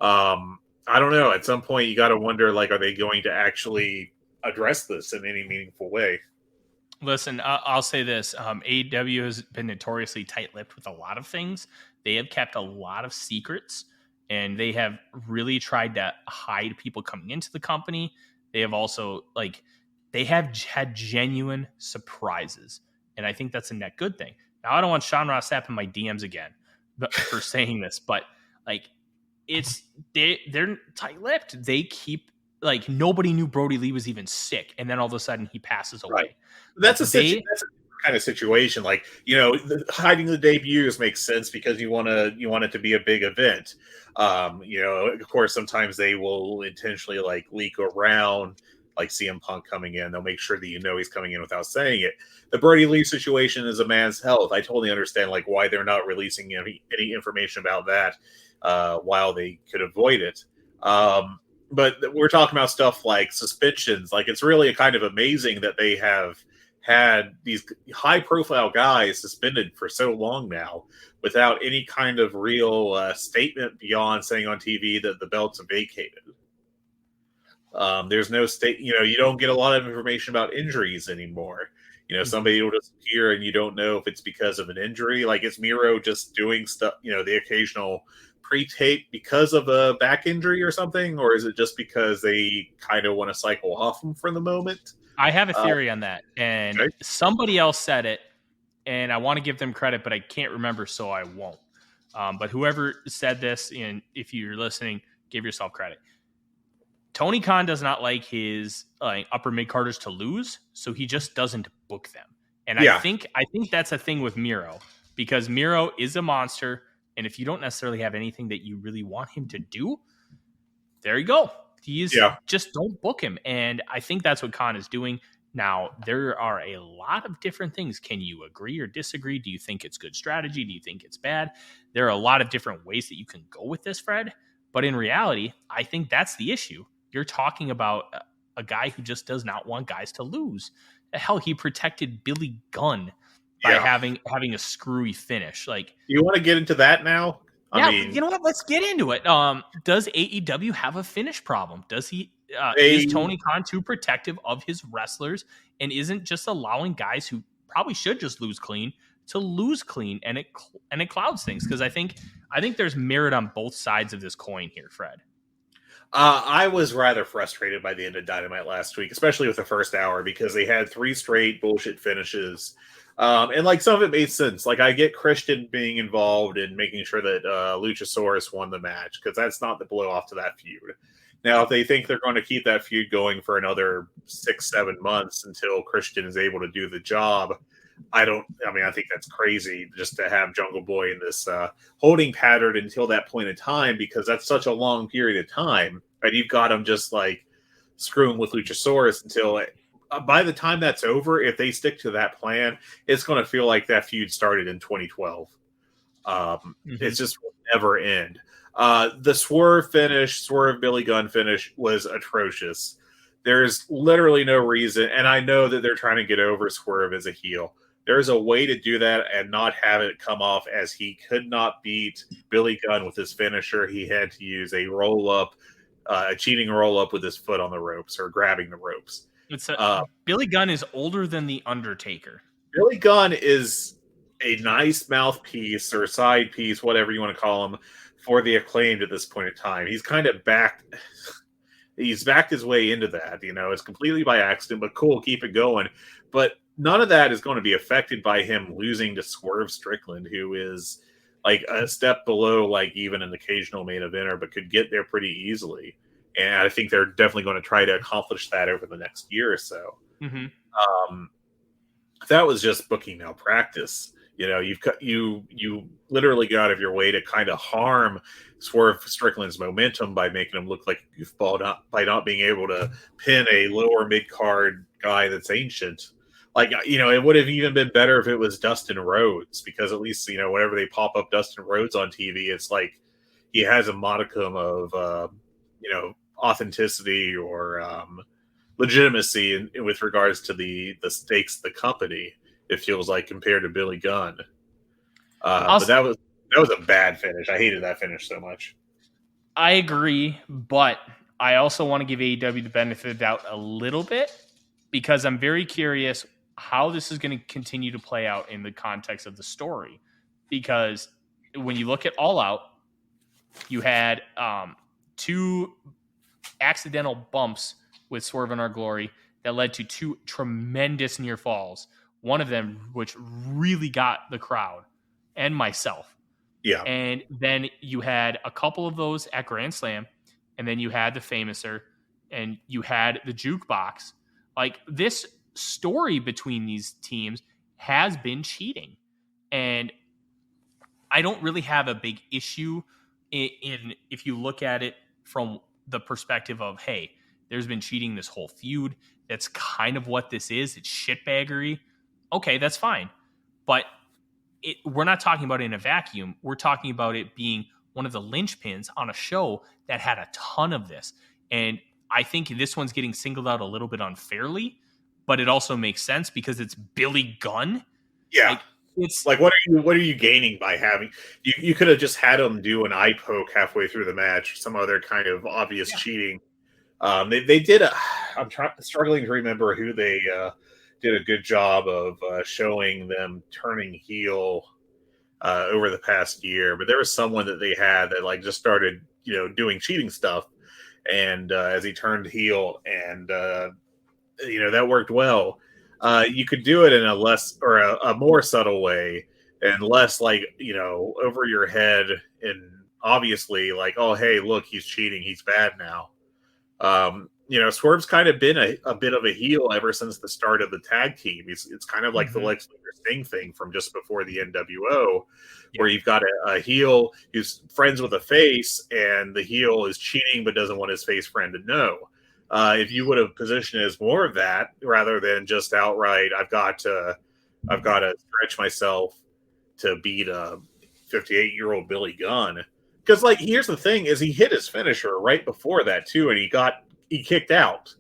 I don't know. At some point, you got to wonder, are they going to actually address this in any meaningful way?
Listen, I'll say this. AEW has been notoriously tight-lipped with a lot of things. They have kept a lot of secrets, and they have really tried to hide people coming into the company. They have also, they have had genuine surprises, and I think that's a net good thing. Now, I don't want Sean Ross Sapp in my DMs again for saying this, but they're tight-lipped. They keep nobody knew Brody Lee was even sick, and then all of a sudden he passes away.
Right. That's a kind of situation. Hiding the debuts makes sense because you want it to be a big event. Of course, sometimes they will intentionally leak around. Like CM Punk coming in, they'll make sure that he's coming in without saying it. The Brody Lee situation is a man's health. I totally understand why they're not releasing any information about that while they could avoid it. But we're talking about stuff like suspensions. It's really kind of amazing that they have had these high-profile guys suspended for so long now without any kind of real statement beyond saying on TV that the belts are vacated. There's no state, you don't get a lot of information about injuries anymore. Somebody will disappear and you don't know if it's because of an injury. Is Miro just doing stuff, the occasional pre-tape because of a back injury or something? Or is it just because they kind of want to cycle off him for the moment?
I have a theory on that. And somebody else said it, and I want to give them credit, but I can't remember, so I won't. But whoever said this, and if you're listening, give yourself credit. Tony Khan does not like his upper mid-carders to lose, so he just doesn't book them. And I think that's a thing with Miro, because Miro is a monster, and if you don't necessarily have anything that you really want him to do, there you go. Just don't book him. And I think that's what Khan is doing. Now, there are a lot of different things. Can you agree or disagree? Do you think it's good strategy? Do you think it's bad? There are a lot of different ways that you can go with this, Fred. But in reality, I think that's the issue. You're talking about a guy who just does not want guys to lose. hell, he protected Billy Gunn by having a screwy finish. Like,
you want to get into that now?
I mean, you know what? Let's get into it. Does AEW have a finish problem? Does he? Is Tony Khan too protective of his wrestlers and isn't just allowing guys who probably should just lose clean to lose clean, and it clouds things? Because I think there's merit on both sides of this coin here, Fred.
I was rather frustrated by the end of Dynamite last week, especially with the first hour, because they had 3 straight bullshit finishes. And like some of it made sense. Like I get Christian being involved in making sure that Luchasaurus won the match, because that's not the blow off to that feud. Now, if they think they're going to keep that feud going for another 6-7 months until Christian is able to do the job, I think that's crazy just to have Jungle Boy in this holding pattern until that point in time, because that's such a long period of time. And you've got him just like screwing with Luchasaurus until by the time that's over, if they stick to that plan, it's going to feel like that feud started in 2012. It's just will never end. The Swerve Billy Gunn finish was atrocious. There's literally no reason, and I know that they're trying to get over Swerve as a heel. There's a way to do that and not have it come off as he could not beat Billy Gunn with his finisher. He had to use a roll-up, a cheating roll-up with his foot on the ropes or grabbing the ropes.
Billy Gunn is older than The Undertaker.
Billy Gunn is a nice mouthpiece or side piece, whatever you want to call him, for the Acclaimed at this point in time. He's kind of backed his way into that. It's completely by accident, but cool, keep it going. But none of that is going to be affected by him losing to Swerve Strickland, who is like a step below, like even an occasional main eventer, but could get there pretty easily. And I think they're definitely going to try to accomplish that over the next year or so. That was just booking malpractice. You literally got out of your way to kind of harm Swerve Strickland's momentum by making him look like a goofball, by not being able to pin a lower mid-card guy that's ancient. Like, it would have even been better if it was Dustin Rhodes, because at least, whenever they pop up Dustin Rhodes on TV, it's like he has a modicum of, authenticity or legitimacy with regards to the stakes of the company, it feels like, compared to Billy Gunn. But that was a bad finish. I hated that finish so much.
I agree, but I also want to give AEW the benefit of the doubt a little bit, because I'm very curious how this is going to continue to play out in the context of the story. Because when you look at All Out, you had 2 accidental bumps with Swerve in Our Glory that led to 2 tremendous near falls. One of them, which really got the crowd and myself.
Yeah.
And then you had a couple of those at Grand Slam, and then you had the Famouser, and you had the Jukebox. Like, this story between these teams has been cheating. And I don't really have a big issue in if you look at it from the perspective of, hey, there's been cheating this whole feud. That's kind of what this is. It's shitbaggery. Okay, that's fine. But we're not talking about it in a vacuum. We're talking about it being one of the linchpins on a show that had a ton of this. And I think this one's getting singled out a little bit unfairly, but it also makes sense because it's Billy Gunn.
Yeah.
Like, it's
like, what are you gaining by having you could have just had him do an eye poke halfway through the match, some other kind of obvious cheating. They did I'm struggling to remember who they did a good job of showing them turning heel over the past year, but there was someone that they had that like just started doing cheating stuff, and as he turned heel, and that worked well. You could do it in a less or a more subtle way, and less like over your head, and obviously like, oh hey, look, he's cheating, he's bad now. Swerve's kind of been a bit of a heel ever since the start of the tag team. It's kind of like the Lex Luger Sting thing from just before the NWO, where you've got a heel who's friends with a face, and the heel is cheating but doesn't want his face friend to know. If you would have positioned it as more of that rather than just outright, I've got to stretch myself to beat a 58-year-old Billy Gunn. Because like, here's the thing: is he hit his finisher right before that too, and he kicked out.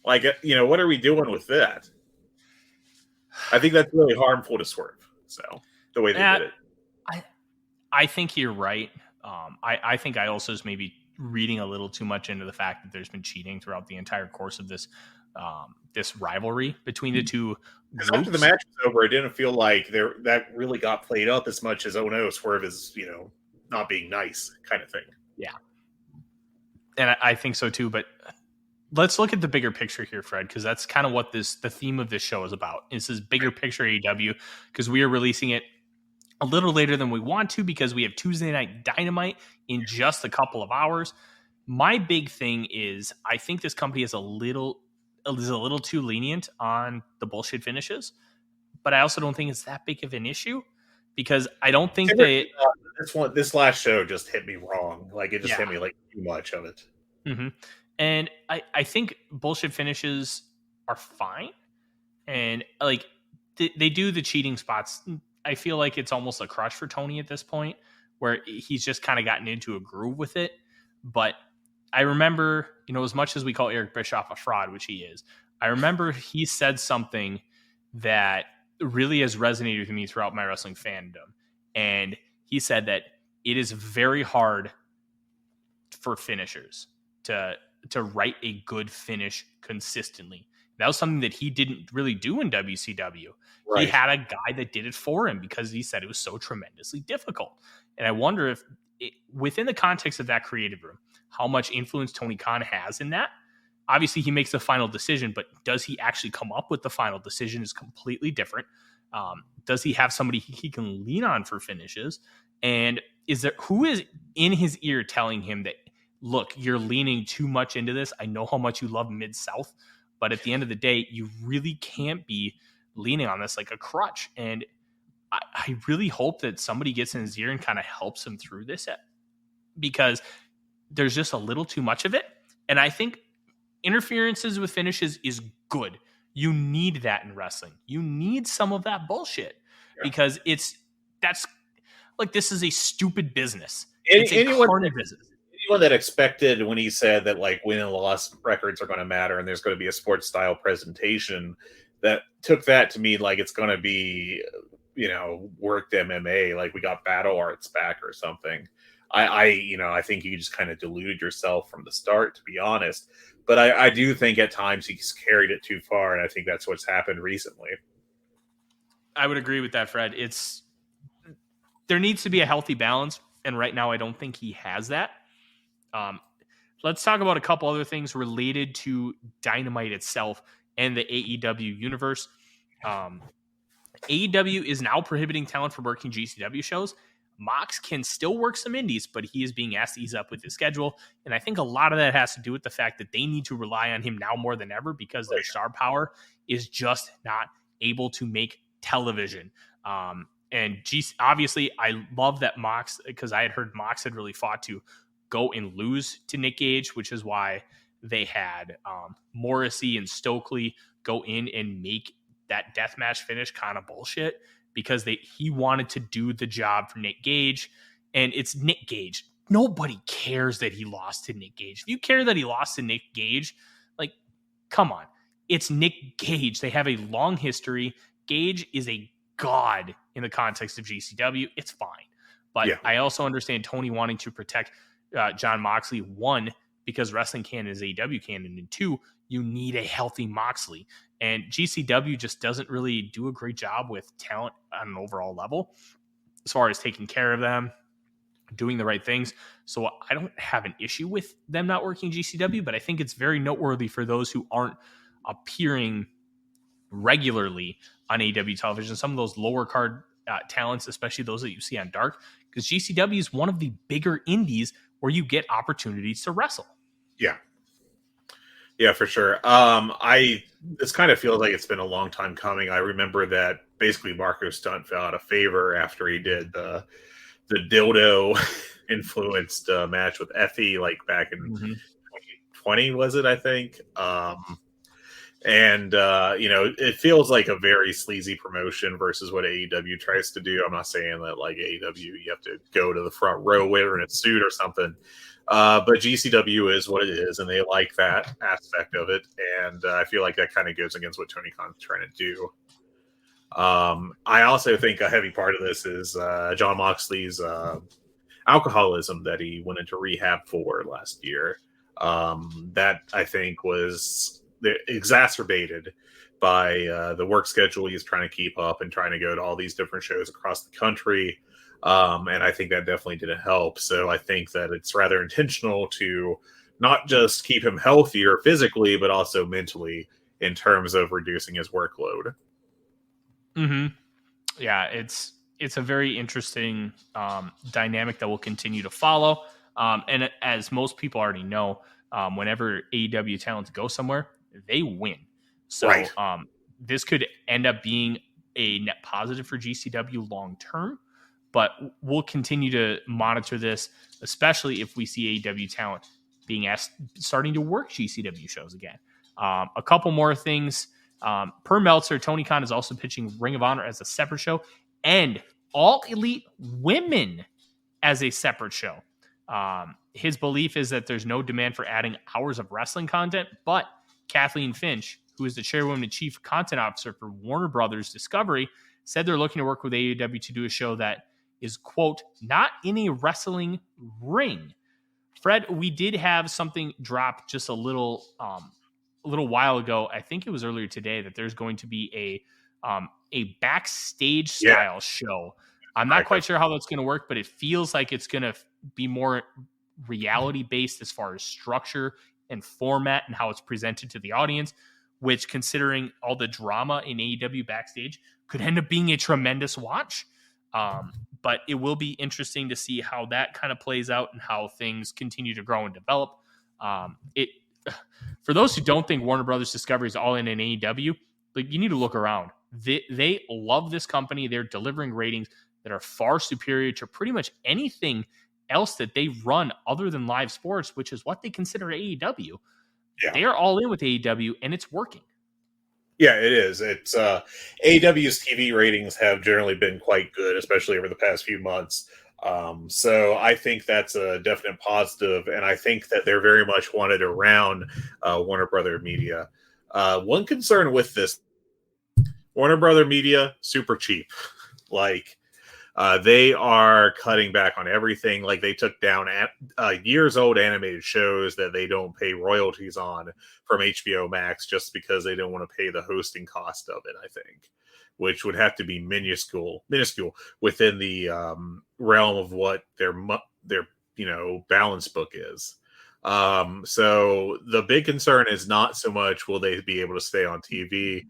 Like, what are we doing with that? I think that's really harmful to Swerve. So the way they did it.
I think you're right. I think I also is maybe reading a little too much into the fact that there's been cheating throughout the entire course of this this rivalry between the two groups.
After the match was over, it didn't feel like that really got played up as much as, oh no, Swerve is, not being nice kind of thing.
Yeah. And I think so too, but let's look at the bigger picture here, Fred, because that's kind of what the theme of this show is about. It's this bigger picture AEW, because we are releasing it a little later than we want to because we have Tuesday Night Dynamite in just a couple of hours. My big thing is I think this company is a little too lenient on the bullshit finishes, but I also don't think it's that big of an issue because I don't think
this last show just hit me wrong. Like it just hit me like too much of it.
Mm-hmm. And I think bullshit finishes are fine. And like they do the cheating spots. I feel like it's almost a crush for Tony at this point where he's just kind of gotten into a groove with it. But I remember, as much as we call Eric Bischoff a fraud, which he is, I remember he said something that really has resonated with me throughout my wrestling fandom. And he said that it is very hard for finishers to write a good finish consistently. That was something that he didn't really do in WCW. Right. He had a guy that did it for him because he said it was so tremendously difficult. And I wonder if within the context of that creative room, how much influence Tony Khan has in that. Obviously, he makes the final decision, but does he actually come up with the final decision is completely different. Does he have somebody he can lean on for finishes? And who is in his ear telling him that, look, you're leaning too much into this. I know how much you love Mid-South, but at the end of the day, you really can't be leaning on this like a crutch. And I really hope that somebody gets in his ear and kind of helps him through this because there's just a little too much of it. And I think interferences with finishes is good. You need that in wrestling. You need some of that bullshit because this is a stupid business. It's a corny business.
Anyone that expected when he said that like win and loss records are going to matter and there's going to be a sports style presentation that took that to mean like it's going to be, worked MMA, like we got battle arts back or something. I think you just kind of deluded yourself from the start, to be honest. But I do think at times he's carried it too far, and I think that's what's happened recently.
I would agree with that, Fred. There needs to be a healthy balance, and right now I don't think he has that. Let's talk about a couple other things related to Dynamite itself and the AEW universe. AEW is now prohibiting talent from working GCW shows. Mox can still work some indies, but he is being asked to ease up with his schedule. And I think a lot of that has to do with the fact that they need to rely on him now more than ever because their star power is just not able to make television. Obviously, I love that Mox, because I had heard Mox had really fought to go and lose to Nick Gage, which is why they had Morrissey and Stokely go in and make that deathmatch finish kind of bullshit because he wanted to do the job for Nick Gage, and it's Nick Gage. Nobody cares that he lost to Nick Gage. If you care that he lost to Nick Gage, like, come on. It's Nick Gage. They have a long history. Gage is a god in the context of GCW. It's fine. But I also understand Tony wanting to protect Jon Moxley, one, because wrestling canon is AEW canon, and two, you need a healthy Moxley. And GCW just doesn't really do a great job with talent on an overall level as far as taking care of them, doing the right things. So I don't have an issue with them not working GCW, but I think it's very noteworthy for those who aren't appearing regularly on AEW television, some of those lower card talents, especially those that you see on Dark, because GCW is one of the bigger indies where you get opportunities to wrestle.
Yeah, for sure. This kind of feels like it's been a long time coming. I remember that basically Marco Stunt fell out of favor after he did the dildo influenced match with Effie, like back in 2020, was it? I think. It feels like a very sleazy promotion versus what AEW tries to do. I'm not saying that like AEW, you have to go to the front row wearing a suit or something. But GCW is what it is, and they like that aspect of it. And I feel like that kind of goes against what Tony Khan's trying to do. I also think a heavy part of this is John Moxley's alcoholism that he went into rehab for last year. That I think was exacerbated by the work schedule he's trying to keep up and trying to go to all these different shows across the country. And I think that definitely didn't help. So I think that it's rather intentional to not just keep him healthier physically, but also mentally in terms of reducing his workload.
Mm-hmm. Yeah, it's a very interesting dynamic that will continue to follow. And as most people already know, whenever AEW talents go somewhere, they win. So
Right.
This could end up being a net positive for GCW long term, but we'll continue to monitor this, especially if we see AEW talent being asked, starting to work GCW shows again. A couple more things. Per Meltzer, Tony Khan is also pitching Ring of Honor as a separate show and All Elite Women as a separate show. His belief is that there's no demand for adding hours of wrestling content, but Kathleen Finch, who is the chairwoman and chief content officer for Warner Brothers Discovery, said they're looking to work with AEW to do a show that is, quote, not in a wrestling ring. Fred, we did have something drop just a little while ago. I think it was earlier today that there's going to be a backstage style show. I'm not quite sure how that's going to work, but it feels like it's going to be more reality based as far as structure and format and how it's presented to the audience, which, considering all the drama in AEW backstage, could end up being a tremendous watch. But it will be interesting to see how that kind of plays out and how things continue to grow and develop. For those who don't think Warner Brothers Discovery is all in AEW, like, you need to look around. They love this company. They're delivering ratings that are far superior to pretty much anything else that they run other than live sports, which is what they consider AEW. Yeah. They are all in with AEW, and it's working.
Yeah, it is. It's AEW's TV ratings have generally been quite good, especially over the past few months. So I think that's a definite positive, and I think that they're very much wanted around Warner Brother Media. One concern with this, Warner Brother Media, super cheap. Like, they are cutting back on everything. Like, they took down years old animated shows that they don't pay royalties on from HBO Max just because they don't want to pay the hosting cost of it, I think, which would have to be minuscule within the realm of what their balance book is. So the big concern is not so much will they be able to stay on TV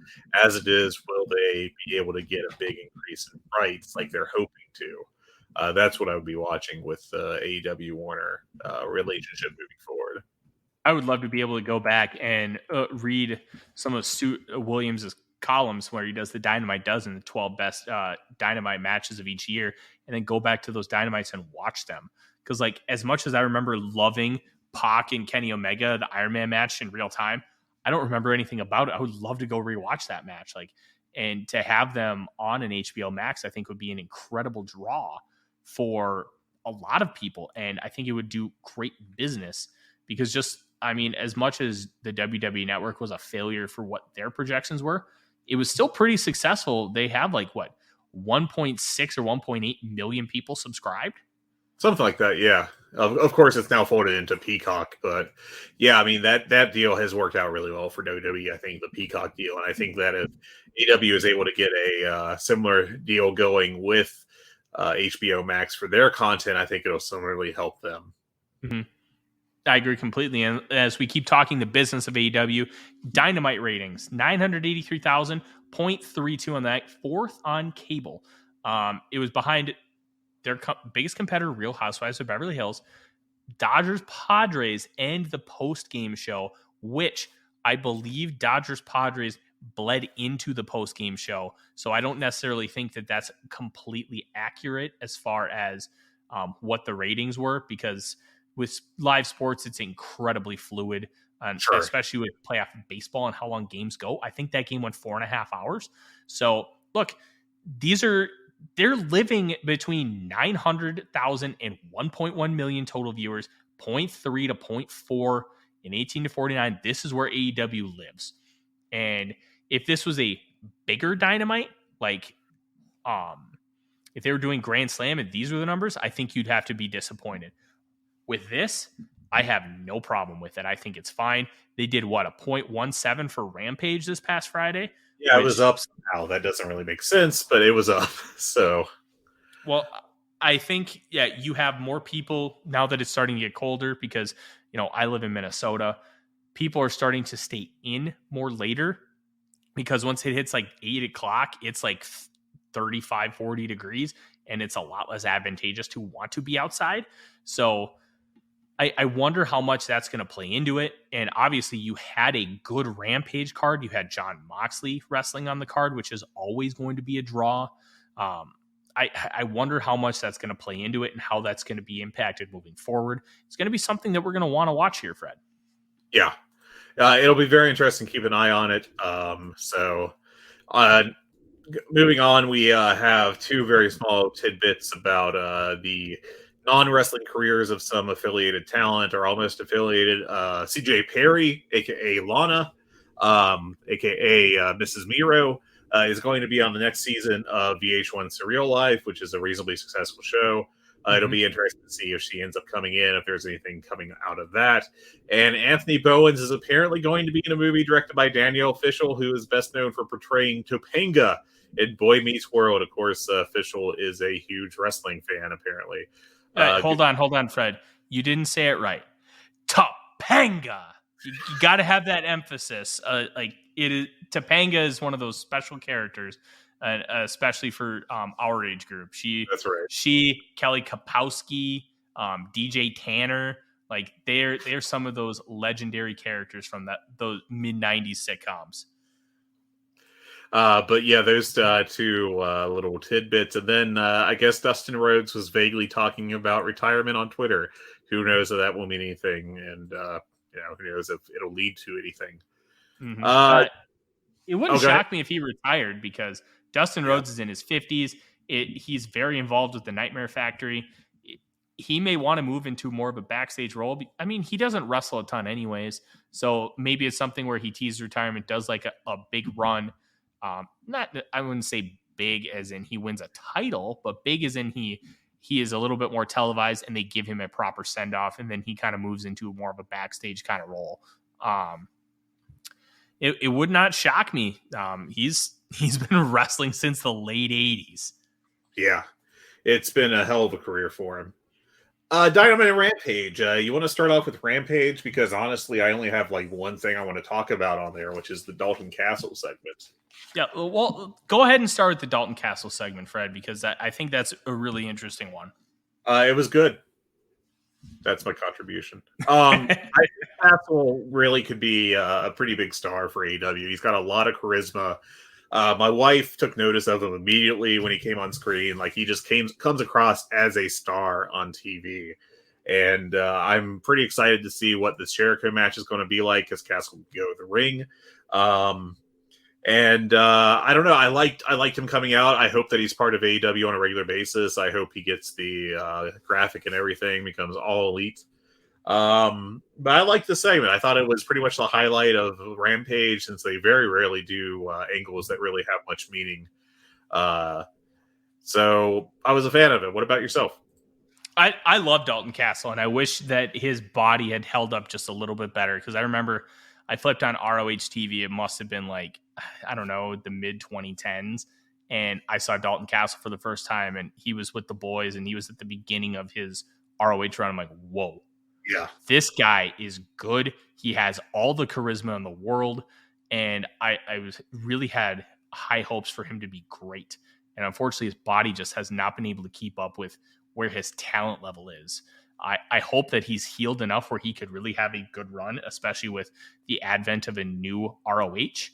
as it is will they be able to get a big increase in rights like they're hoping to. That's what I would be watching with the AEW Warner relationship moving forward.
I would love to be able to go back and read some of Stu Williams' columns where he does the Dynamite Dozen, the 12 best Dynamite matches of each year, and then go back to those Dynamites and watch them. Because, like, as much as I remember loving Pac and Kenny Omega, the Iron Man match in real time, I don't remember anything about it. I would love to go rewatch that match. And to have them on an HBO Max, I think would be an incredible draw for a lot of people. And I think it would do great business because as much as the WWE Network was a failure for what their projections were, it was still pretty successful. They have 1.6 or 1.8 million people subscribed.
Something like that, yeah. Of course, it's now folded into Peacock, but yeah, I mean that deal has worked out really well for WWE. I think the Peacock deal, and I think that if AEW is able to get a similar deal going with HBO Max for their content, I think it'll similarly help them.
Mm-hmm. I agree completely. And as we keep talking the business of AEW, Dynamite ratings 983,000.32 on that, fourth on cable. It was behind their biggest competitor, Real Housewives of Beverly Hills, Dodgers Padres, and the post-game show, which I believe Dodgers Padres bled into the post-game show. So I don't necessarily think that that's completely accurate as far as what the ratings were, because with live sports, it's incredibly fluid, sure. Especially with playoff baseball and how long games go. I think that game went 4.5 hours. So look, they're living between 900,000 and 1.1 million total viewers, 0.3 to 0.4 in 18 to 49. This is where AEW lives. And if this was a bigger Dynamite, like, if they were doing Grand Slam and these were the numbers, I think you'd have to be disappointed. With this, I have no problem with it. I think it's fine. They did what, a 0.17 for Rampage this past Friday?
Yeah, it was up somehow. That doesn't really make sense, but it was up. So,
well, I think, yeah, you have more people now that it's starting to get colder because, I live in Minnesota. People are starting to stay in more later because once it hits like 8 o'clock, it's like 35, 40 degrees, and it's a lot less advantageous to want to be outside. So I wonder how much that's going to play into it. And obviously you had a good Rampage card. You had Jon Moxley wrestling on the card, which is always going to be a draw. I wonder how much that's going to play into it and how that's going to be impacted moving forward. It's going to be something that we're going to want to watch here, Fred.
Yeah. It'll be very interesting. Keep an eye on it. Moving on, we have two very small tidbits about the non-wrestling careers of some affiliated talent or almost affiliated. CJ Perry, aka Lana, aka Mrs. Miro, is going to be on the next season of VH1 Surreal Life, which is a reasonably successful show. It'll be interesting to see if she ends up coming in, if there's anything coming out of that. And Anthony Bowens is apparently going to be in a movie directed by Danielle Fishel, who is best known for portraying Topanga in Boy Meets World. Of course, Fishel is a huge wrestling fan, apparently.
Hold on, Fred. You didn't say it right. Topanga. You got to have that emphasis. Topanga is one of those special characters, especially for our age group.
That's right.
She, Kelly Kapowski, DJ Tanner, like they're some of those legendary characters from those mid '90s sitcoms.
But yeah, those two little tidbits. And then I guess Dustin Rhodes was vaguely talking about retirement on Twitter. Who knows if that will mean anything? And, who knows if it'll lead to anything.
Mm-hmm. It wouldn't shock me if he retired because Dustin Rhodes is in his 50s. He's very involved with the Nightmare Factory. He may want to move into more of a backstage role. I mean, he doesn't wrestle a ton anyways. So maybe it's something where he teases retirement, does like a big run. I wouldn't say big as in he wins a title, but big as in he is a little bit more televised and they give him a proper send off. And then he kind of moves into more of a backstage kind of role. It would not shock me. He's been wrestling since the late 80s.
Yeah, it's been a hell of a career for him. Dynamite and Rampage. You want to start off with Rampage? Because honestly, I only have like one thing I want to talk about on there, which is the Dalton Castle segment.
Yeah, well, go ahead and start with the Dalton Castle segment, Fred, because I think that's a really interesting one.
It was good. That's my contribution. I think Castle really could be a pretty big star for AEW. He's got a lot of charisma. My wife took notice of him immediately when he came on screen. Like he just comes across as a star on TV. And I'm pretty excited to see what this Jericho match is going to be like because Castle will go to the ring. I don't know. I liked him coming out. I hope that he's part of AEW on a regular basis. I hope he gets the graphic and everything, becomes all elite. But I liked the segment. I thought it was pretty much the highlight of Rampage since they very rarely do angles that really have much meaning. So I was a fan of it. What about yourself?
I love Dalton Castle, and I wish that his body had held up just a little bit better because I remember I flipped on ROH TV. It must have been like, I don't know, the mid 2010s. And I saw Dalton Castle for the first time, and he was with the boys, and he was at the beginning of his ROH run. I'm like, whoa.
Yeah.
This guy is good. He has all the charisma in the world. And I really had high hopes for him to be great. And unfortunately, his body just has not been able to keep up with where his talent level is. I hope that he's healed enough where he could really have a good run, especially with the advent of a new ROH.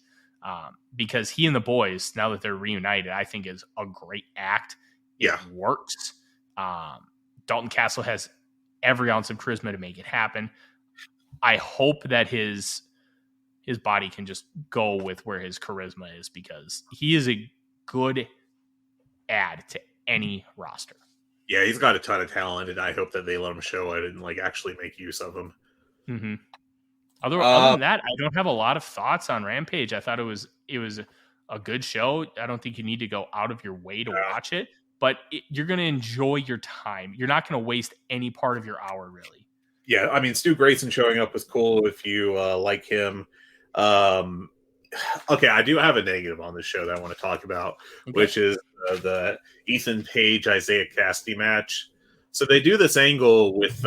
Because he and the boys, now that they're reunited, I think is a great act. It works. Dalton Castle has every ounce of charisma to make it happen. I hope that his body can just go with where his charisma is because he is a good add to any roster.
Yeah, he's got a ton of talent, and I hope that they let him show it and like actually make use of him.
Mm-hmm. Other than that, I don't have a lot of thoughts on Rampage. I thought it was a good show. I don't think you need to go out of your way to watch it, but you're going to enjoy your time. You're not going to waste any part of your hour, really.
Yeah, I mean, Stu Grayson showing up was cool if you like him. Okay, I do have a negative on this show that I want to talk about, which is the Ethan Page Isaiah Cassidy match. So they do this angle with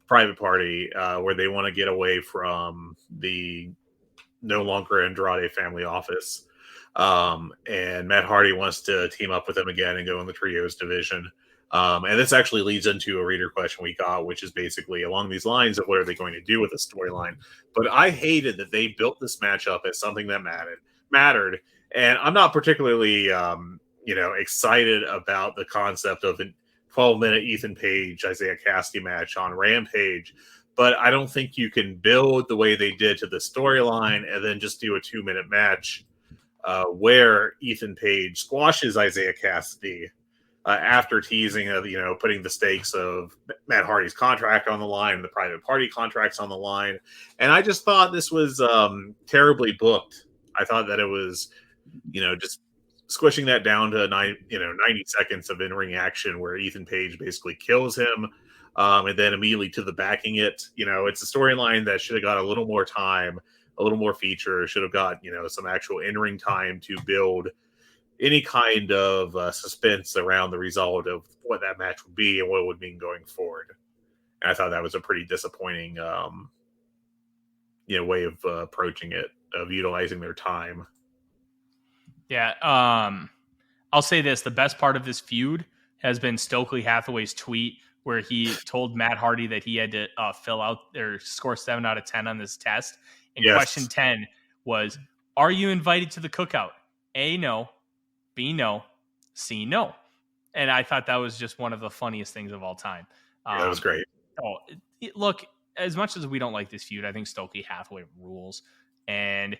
Private Party where they want to get away from the no longer Andrade family office. And Matt Hardy wants to team up with them again and go in the trios division. And this actually leads into a reader question we got, which is basically along these lines of what are they going to do with the storyline. But I hated that they built this matchup as something that mattered. And I'm not particularly, excited about the concept of a 12-minute Ethan Page, Isaiah Cassidy match on Rampage. But I don't think you can build the way they did to the storyline and then just do a 2-minute match where Ethan Page squashes Isaiah Cassidy after teasing of, putting the stakes of Matt Hardy's contract on the line, the Private Party contracts on the line. And I just thought this was terribly booked. I thought that it was, just squishing that down to 90 seconds of in-ring action where Ethan Page basically kills him and then immediately to the backing it. It's a storyline that should have got a little more time, a little more feature, should have got, some actual in-ring time to build any kind of suspense around the result of what that match would be and what it would mean going forward. And I thought that was a pretty disappointing, way of approaching it, of utilizing their time.
Yeah. I'll say this. The best part of this feud has been Stokely Hathaway's tweet where he told Matt Hardy that he had to fill out or score 7 out of 10 on this test. And question 10 was, are you invited to the cookout? A, no. B, no. C, no. And I thought that was just one of the funniest things of all time.
That was great.
Look, as much as we don't like this feud, I think Stokely Hathaway rules. And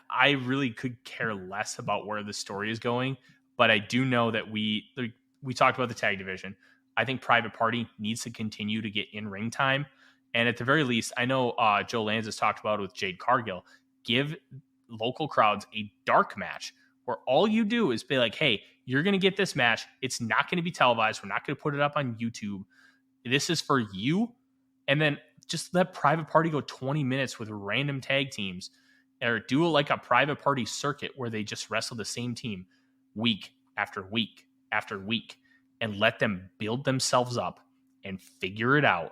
I really could care less about where the story is going. But I do know that we talked about the tag division. I think Private Party needs to continue to get in-ring time. And at the very least, I know Joe Lanza talked about it with Jade Cargill. Give local crowds a dark match where all you do is be like, hey, you're going to get this match. It's not going to be televised. We're not going to put it up on YouTube. This is for you. And then just let Private Party go 20 minutes with random tag teams or do like a Private Party circuit where they just wrestle the same team week after week after week and let them build themselves up and figure it out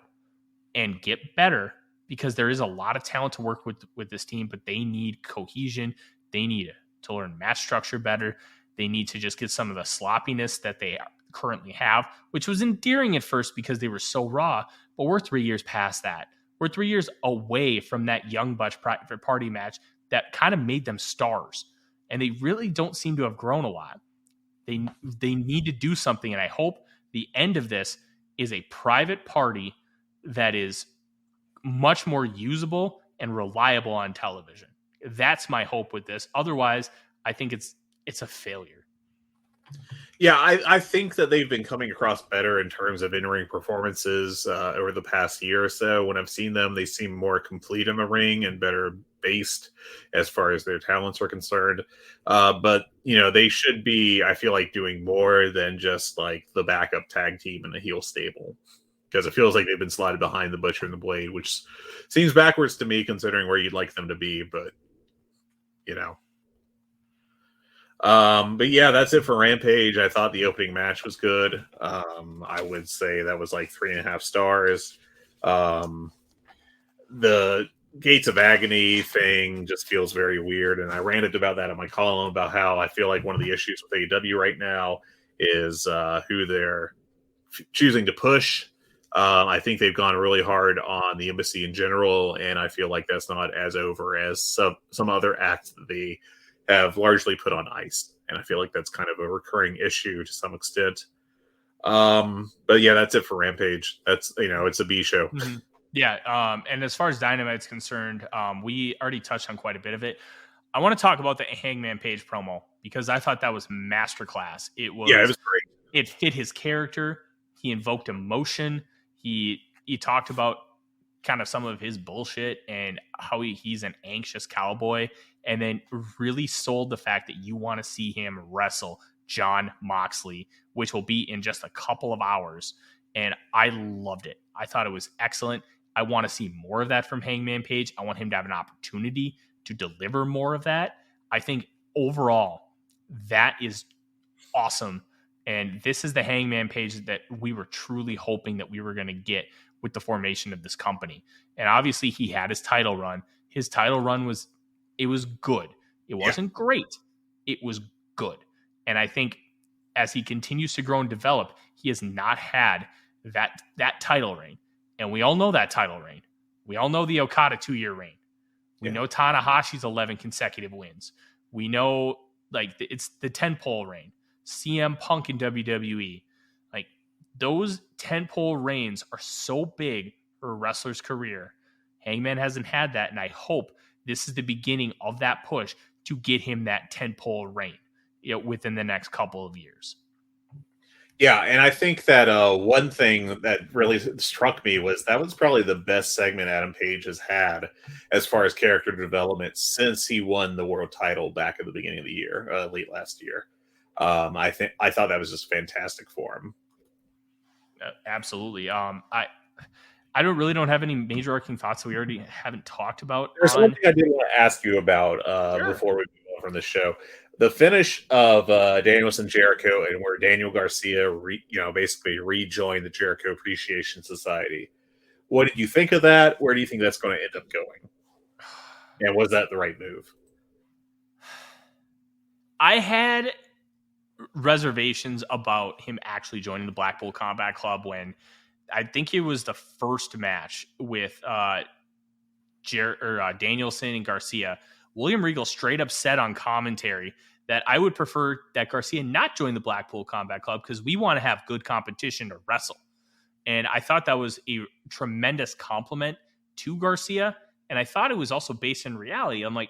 and get better, because there is a lot of talent to work with this team, but they need cohesion. They need to learn match structure better. They need to just get some of the sloppiness that they currently have, which was endearing at first because they were so raw, but we're 3 years past that. We're 3 years away from that Young Bucks Private Party match that kind of made them stars, and they really don't seem to have grown a lot. They need to do something, and I hope the end of this is a Private Party that is much more usable and reliable on television. That's my hope with this. Otherwise, I think it's a failure.
Yeah, I think that they've been coming across better in terms of in-ring performances over the past year or so. When I've seen them, they seem more complete in the ring and better based as far as their talents are concerned. But, they should be, I feel like, doing more than just like the backup tag team in the heel stable. Because it feels like they've been slotted behind the Butcher and the Blade, which seems backwards to me considering where you'd like them to be. But, but yeah, that's it for Rampage. I thought the opening match was good. I would say that was like 3.5 stars. The Gates of Agony thing just feels very weird. And I ranted about that in my column about how I feel like one of the issues with AEW right now is who they're choosing to push. I think they've gone really hard on the Embassy in general, and I feel like that's not as over as some other acts that they have largely put on ice. And I feel like that's kind of a recurring issue to some extent. But yeah, that's it for Rampage. That's, it's a B show.
Mm-hmm. Yeah. And as far as Dynamite's concerned, we already touched on quite a bit of it. I want to talk about the Hangman Page promo because I thought that was masterclass. It was
great.
It fit his character. He invoked emotion. He talked about kind of some of his bullshit and how he's an anxious cowboy, and then really sold the fact that you want to see him wrestle Jon Moxley, which will be in just a couple of hours. And I loved it. I thought it was excellent. I want to see more of that from Hangman Page. I want him to have an opportunity to deliver more of that. I think overall, that is awesome. And this is the Hangman Page that we were truly hoping that we were going to get with the formation of this company. And obviously he had his title run. His title run was good. It wasn't great. It was good. And I think as he continues to grow and develop, he has not had that title reign. And we all know that title reign. We all know the Okada 2-year reign. We know Tanahashi's 11 consecutive wins. We know it's the 10-pole reign. CM Punk in WWE. Like those 10-pole reigns are so big for a wrestler's career. Hangman hasn't had that, and I hope this is the beginning of that push to get him that 10-pole reign, within the next couple of years.
Yeah, and I think that one thing that really struck me was that was probably the best segment Adam Page has had as far as character development since he won the world title back at the beginning of the year, late last year. I thought that was just fantastic for him.
Absolutely. I don't have any major arcing thoughts that we already haven't talked about.
There's one thing I did want to ask you about before we move on from the show. The finish of Danielson Jericho, and where Daniel Garcia, basically rejoined the Jericho Appreciation Society. What did you think of that? Where do you think that's going to end up going? And was that the right move?
I had reservations about him actually joining the Blackpool Combat Club when I think it was the first match with Danielson and Garcia. William Regal straight up said on commentary that I would prefer that Garcia not join the Blackpool Combat Club because we want to have good competition to wrestle. And I thought that was a tremendous compliment to Garcia. And I thought it was also based in reality. I'm like,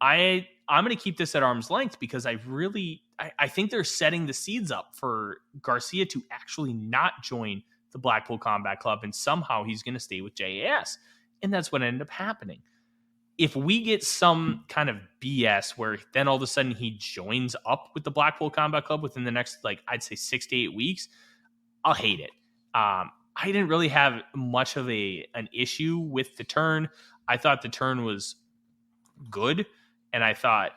I'm going to keep this at arm's length because I think they're setting the seeds up for Garcia to actually not join the Blackpool Combat Club, and somehow he's going to stay with JAS. And that's what ended up happening. If we get some kind of BS where then all of a sudden he joins up with the Blackpool Combat Club within the next, I'd say 6 to 8 weeks, I'll hate it. I didn't really have much of an issue with the turn. I thought the turn was good. And I thought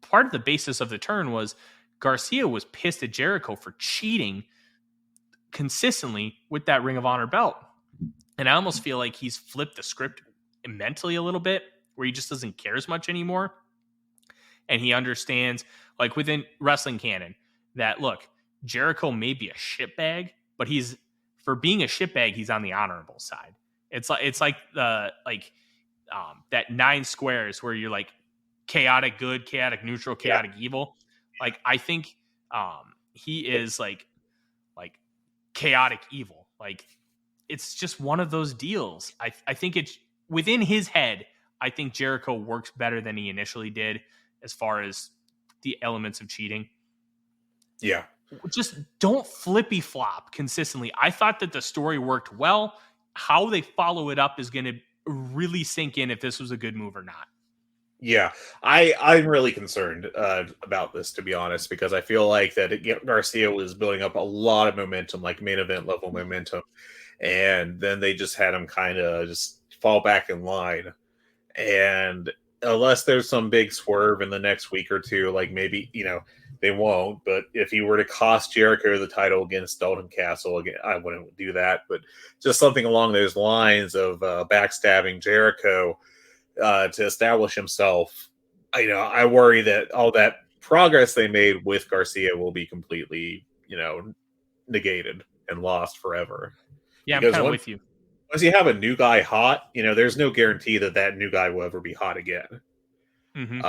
part of the basis of the turn was Garcia was pissed at Jericho for cheating consistently with that Ring of Honor belt. And I almost feel like he's flipped the script mentally a little bit where he just doesn't care as much anymore. And he understands, within wrestling canon, that, look, Jericho may be a shitbag, but for being a shitbag, he's on the honorable side. It's like that 9 squares where you're chaotic good, chaotic neutral, chaotic evil. I think he is chaotic evil. It's just one of those deals. I think it's within his head. I think Jericho works better than he initially did as far as the elements of cheating.
Yeah.
Just don't flippy flop consistently. I thought that the story worked well. How they follow it up is going to really sink in if this was a good move or not.
Yeah, I'm really concerned about this, to be honest, because I feel like that Garcia was building up a lot of momentum, main event level momentum, and then they just had him kind of just fall back in line. And unless there's some big swerve in the next week or two, maybe, they won't. But if he were to cost Jericho the title against Dalton Castle, again, I wouldn't do that. But just something along those lines of backstabbing Jericho to establish himself, I worry that all that progress they made with Garcia will be completely, negated and lost forever.
Yeah, because I'm kind of with you.
Once you have a new guy hot, there's no guarantee that new guy will ever be hot again.
Mm-hmm.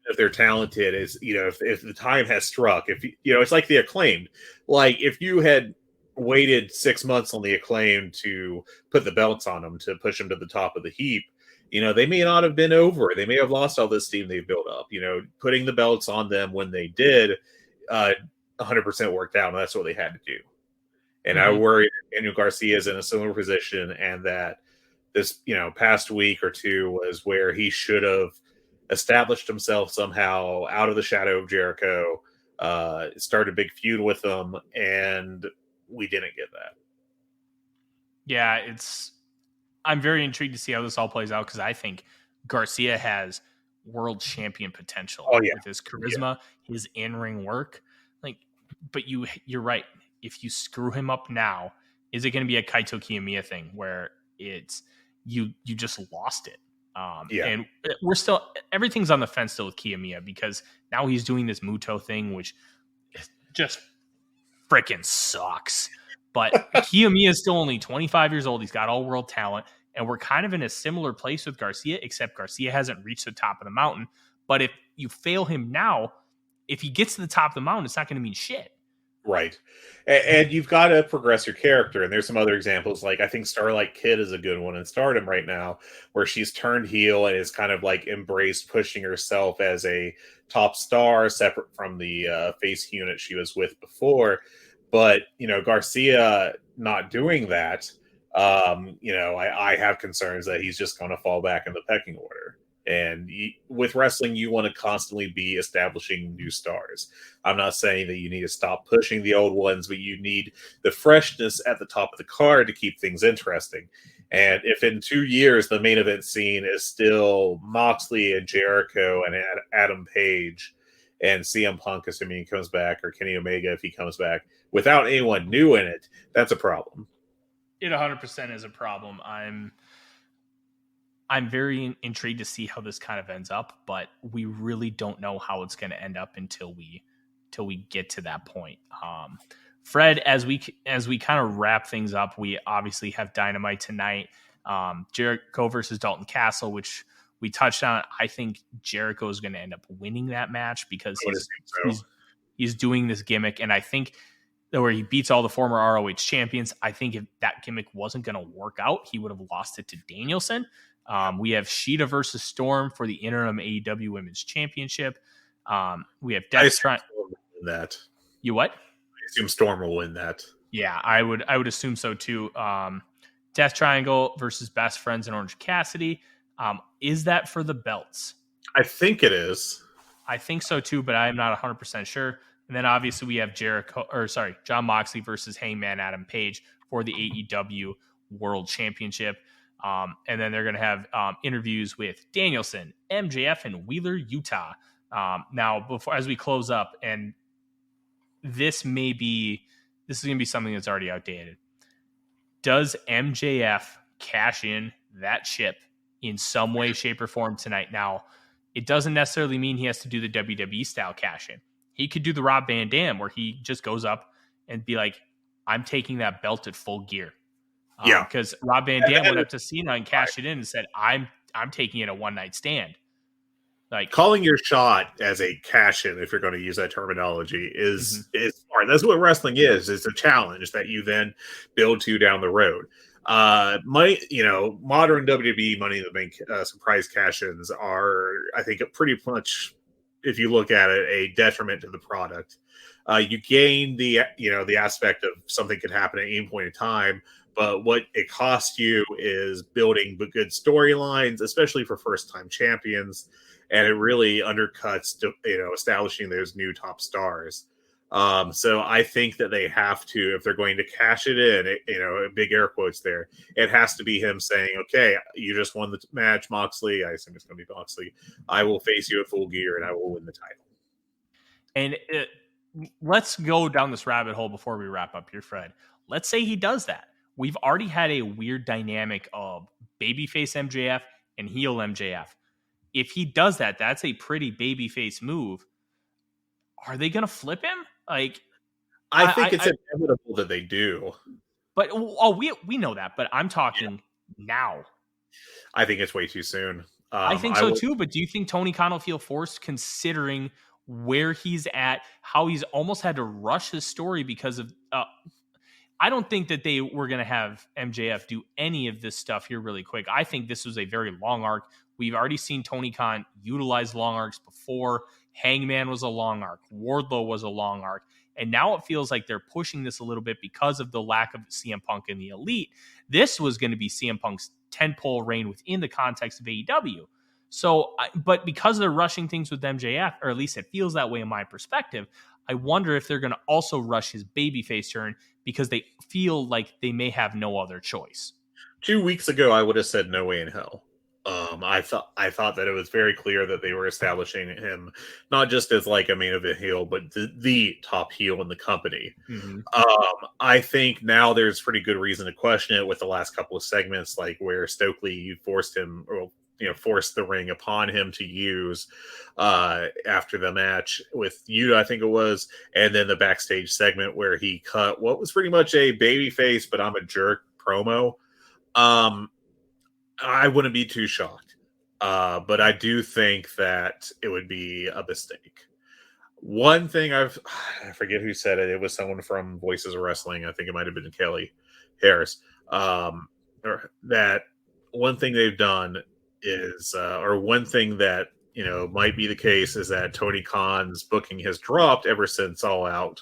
If they're talented, if the time has struck, it's like the Acclaimed. If you had waited 6 months on the Acclaimed to put the belts on them to push them to the top of the heap, they may not have been over. They may have lost all this steam they've built up. Putting the belts on them when they did, 100% worked out, and that's what they had to do. And I worry that Daniel Garcia is in a similar position, and that this, past week or two was where he should have established himself somehow out of the shadow of Jericho, started a big feud with them, and we didn't get that.
Yeah, I'm very intrigued to see how this all plays out because I think Garcia has world champion potential with his charisma, his in-ring work. But you're right. If you screw him up now, is it going to be a Kaito Kiyomiya thing where it's you just lost it? And we're still, everything's on the fence still with Kiyomiya because now he's doing this Muto thing, which just freaking sucks. But Kiyomiya is still only 25 years old. He's got all world talent. And we're kind of in a similar place with Garcia, except Garcia hasn't reached the top of the mountain. But if you fail him now, if he gets to the top of the mountain, it's not going to mean shit.
Right. And you've got to progress your character. And there's some other examples. Like, I think Starlight Kid is a good one in Stardom right now, where she's turned heel and is kind of like embraced pushing herself as a top star, separate from the face unit she was with before. But, Garcia not doing that, I have concerns that he's just going to fall back in the pecking order. And with wrestling, you want to constantly be establishing new stars. I'm not saying that you need to stop pushing the old ones, but you need the freshness at the top of the card to keep things interesting. And if in 2 years the main event scene is still Moxley and Jericho and Adam Page and CM Punk, assuming he comes back, or Kenny Omega if he comes back, without anyone new in it, that's a problem.
It 100% is a problem. I'm very intrigued to see how this kind of ends up, but we really don't know how it's going to end up until we get to that point. Fred, as we kind of wrap things up, we obviously have Dynamite tonight. Jericho versus Dalton Castle, which we touched on. I think Jericho is going to end up winning that match because he's doing this gimmick, and I think where he beats all the former ROH champions. I think if that gimmick wasn't going to work out, he would have lost it to Danielson. We have Shida versus Storm for the interim AEW Women's Championship. We have Death Triangle.
That
you what?
I assume Storm will win that.
Yeah, I would assume so too. Death Triangle versus Best Friends and Orange Cassidy. Is that for the belts?
I think it is.
I think so too, but I'm not 100% sure. And then obviously we have John Moxley versus Hangman Adam Page for the AEW World Championship. And then they're going to have interviews with Danielson, MJF, and Wheeler Yuta. Now, as we close up, and this is going to be something that's already outdated. Does MJF cash in that chip in some way, shape, or form tonight? Now, it doesn't necessarily mean he has to do the WWE style cash in. He could do the Rob Van Dam where he just goes up and be like, I'm taking that belt at full gear. Because Rob Van Dam went up to Cena and cashed it in and said, I'm taking it a one night stand. Like,
calling your shot as a cash in, if you're going to use that terminology, is smart. That's what wrestling is. It's a challenge that you then build to down the road. Modern WWE Money in the Bank surprise cash-ins are, I think, pretty much, if you look at it, a detriment to the product. You gain the aspect of something could happen at any point in time, but what it costs you is building good storylines, especially for first-time champions, and it really undercuts establishing those new top stars. So I think that they have to, if they're going to cash it in, big air quotes there, it has to be him saying, okay, you just won the match, Moxley. I assume it's going to be Moxley. I will face you at full gear and I will win the title.
And let's go down this rabbit hole before we wrap up here, Fred. Let's say he does that. We've already had a weird dynamic of babyface MJF and heel MJF. If he does that, that's a pretty babyface move. Are they going to flip him? Like,
I think it's inevitable that they do.
But we know that. But I'm talking now.
I think it's way too soon.
I think so too. But do you think Tony Khan will feel forced, considering where he's at, how he's almost had to rush his story because of? I don't think that they were going to have MJF do any of this stuff here really quick. I think this was a very long arc. We've already seen Tony Khan utilize long arcs before. Hangman was a long arc. Wardlow was a long arc. And now it feels like they're pushing this a little bit because of the lack of CM Punk in the Elite. This was going to be CM Punk's tentpole reign within the context of AEW. So, but because they're rushing things with MJF, or at least it feels that way in my perspective, I wonder if they're going to also rush his babyface turn because they feel like they may have no other choice.
2 weeks ago, I would have said no way in hell. I thought that it was very clear that they were establishing him not just as like a main event heel, but the top heel in the company.
Mm-hmm.
I think now there's pretty good reason to question it with the last couple of segments, like where Stokely forced him, or forced the ring upon him to use after the match with Yuta, I think it was, and then the backstage segment where he cut what was pretty much a babyface, but I'm a jerk promo. I wouldn't be too shocked, but I do think that it would be a mistake. One thing I forget who said it. It was someone from Voices of Wrestling. I think it might have been Kelly Harris. Or that one thing they've done is, or one thing that might be the case is that Tony Khan's booking has dropped ever since All Out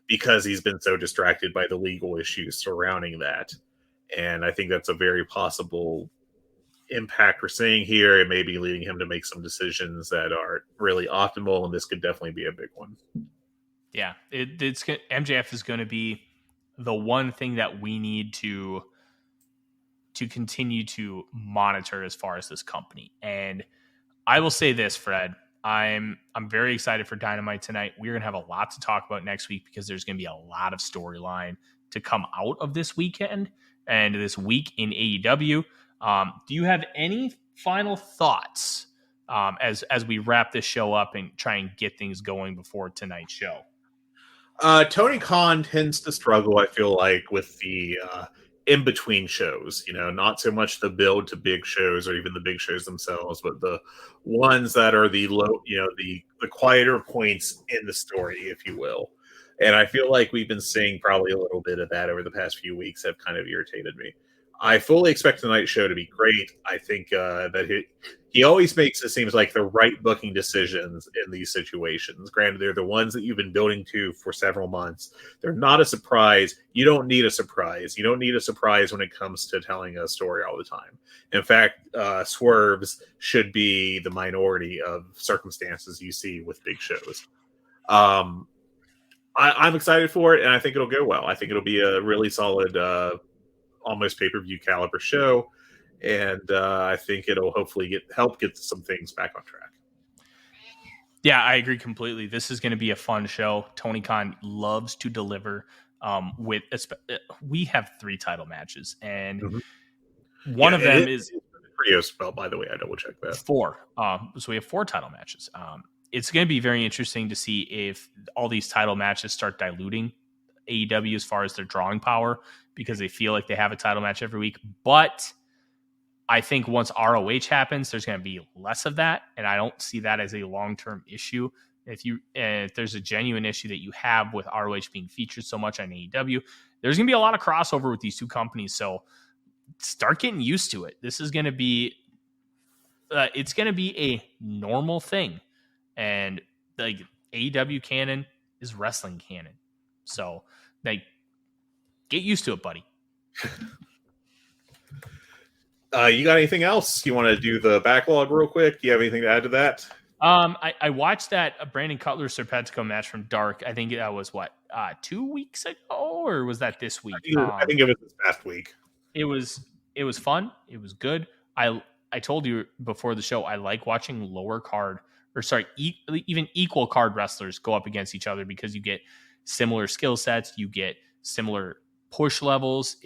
because he's been so distracted by the legal issues surrounding that. And I think that's a very possible impact we're seeing here. It may be leading him to make some decisions that are really optimal, and this could definitely be a big one.
Yeah, it's MJF is going to be the one thing that we need to continue to monitor as far as this company. And I will say this, Fred, I'm very excited for Dynamite tonight. We're going to have a lot to talk about next week because there's going to be a lot of storyline to come out of this weekend and this week in AEW. Do you have any final thoughts as we wrap this show up and try and get things going before tonight's show?
Tony Khan tends to struggle, I feel like, with the in-between shows. Not so much the build to big shows or even the big shows themselves, but the ones that are the low, the quieter points in the story, if you will. And I feel like we've been seeing probably a little bit of that over the past few weeks have kind of irritated me. I fully expect tonight's show to be great. I think that he always makes, it seems like, the right booking decisions in these situations. Granted, they're the ones that you've been building to for several months. They're not a surprise. You don't need a surprise. You don't need a surprise when it comes to telling a story all the time. In fact, swerves should be the minority of circumstances you see with big shows. I'm excited for it, and I think it'll go well. I think it'll be a really solid almost pay-per-view caliber show, and I think it'll hopefully help get some things back on track.
Yeah, I agree completely. This is going to be a fun show. Tony Khan loves to deliver. We have 3 title matches, and one of them is
Trios belt. By the way, I double checked that.
4. So we have 4 title matches. It's going to be very interesting to see if all these title matches start diluting AEW as far as their drawing power, because they feel like they have a title match every week. But I think once ROH happens, there's going to be less of that, and I don't see that as a long-term issue. If there's a genuine issue that you have with ROH being featured so much on AEW, there's going to be a lot of crossover with these 2 companies. So start getting used to it. This is going to be it's going to be a normal thing, and like AEW canon is wrestling canon. So get used to it, buddy.
You got anything else? You want to do the backlog real quick? Do you have anything to add to that?
I watched that Brandon Cutler Serpentico match from Dark. I think that was 2 weeks ago, or was that this week?
I think it was this past week.
It was fun. It was good. I told you before the show, I like watching even equal card wrestlers go up against each other because you get similar skill sets, you get similar push levels.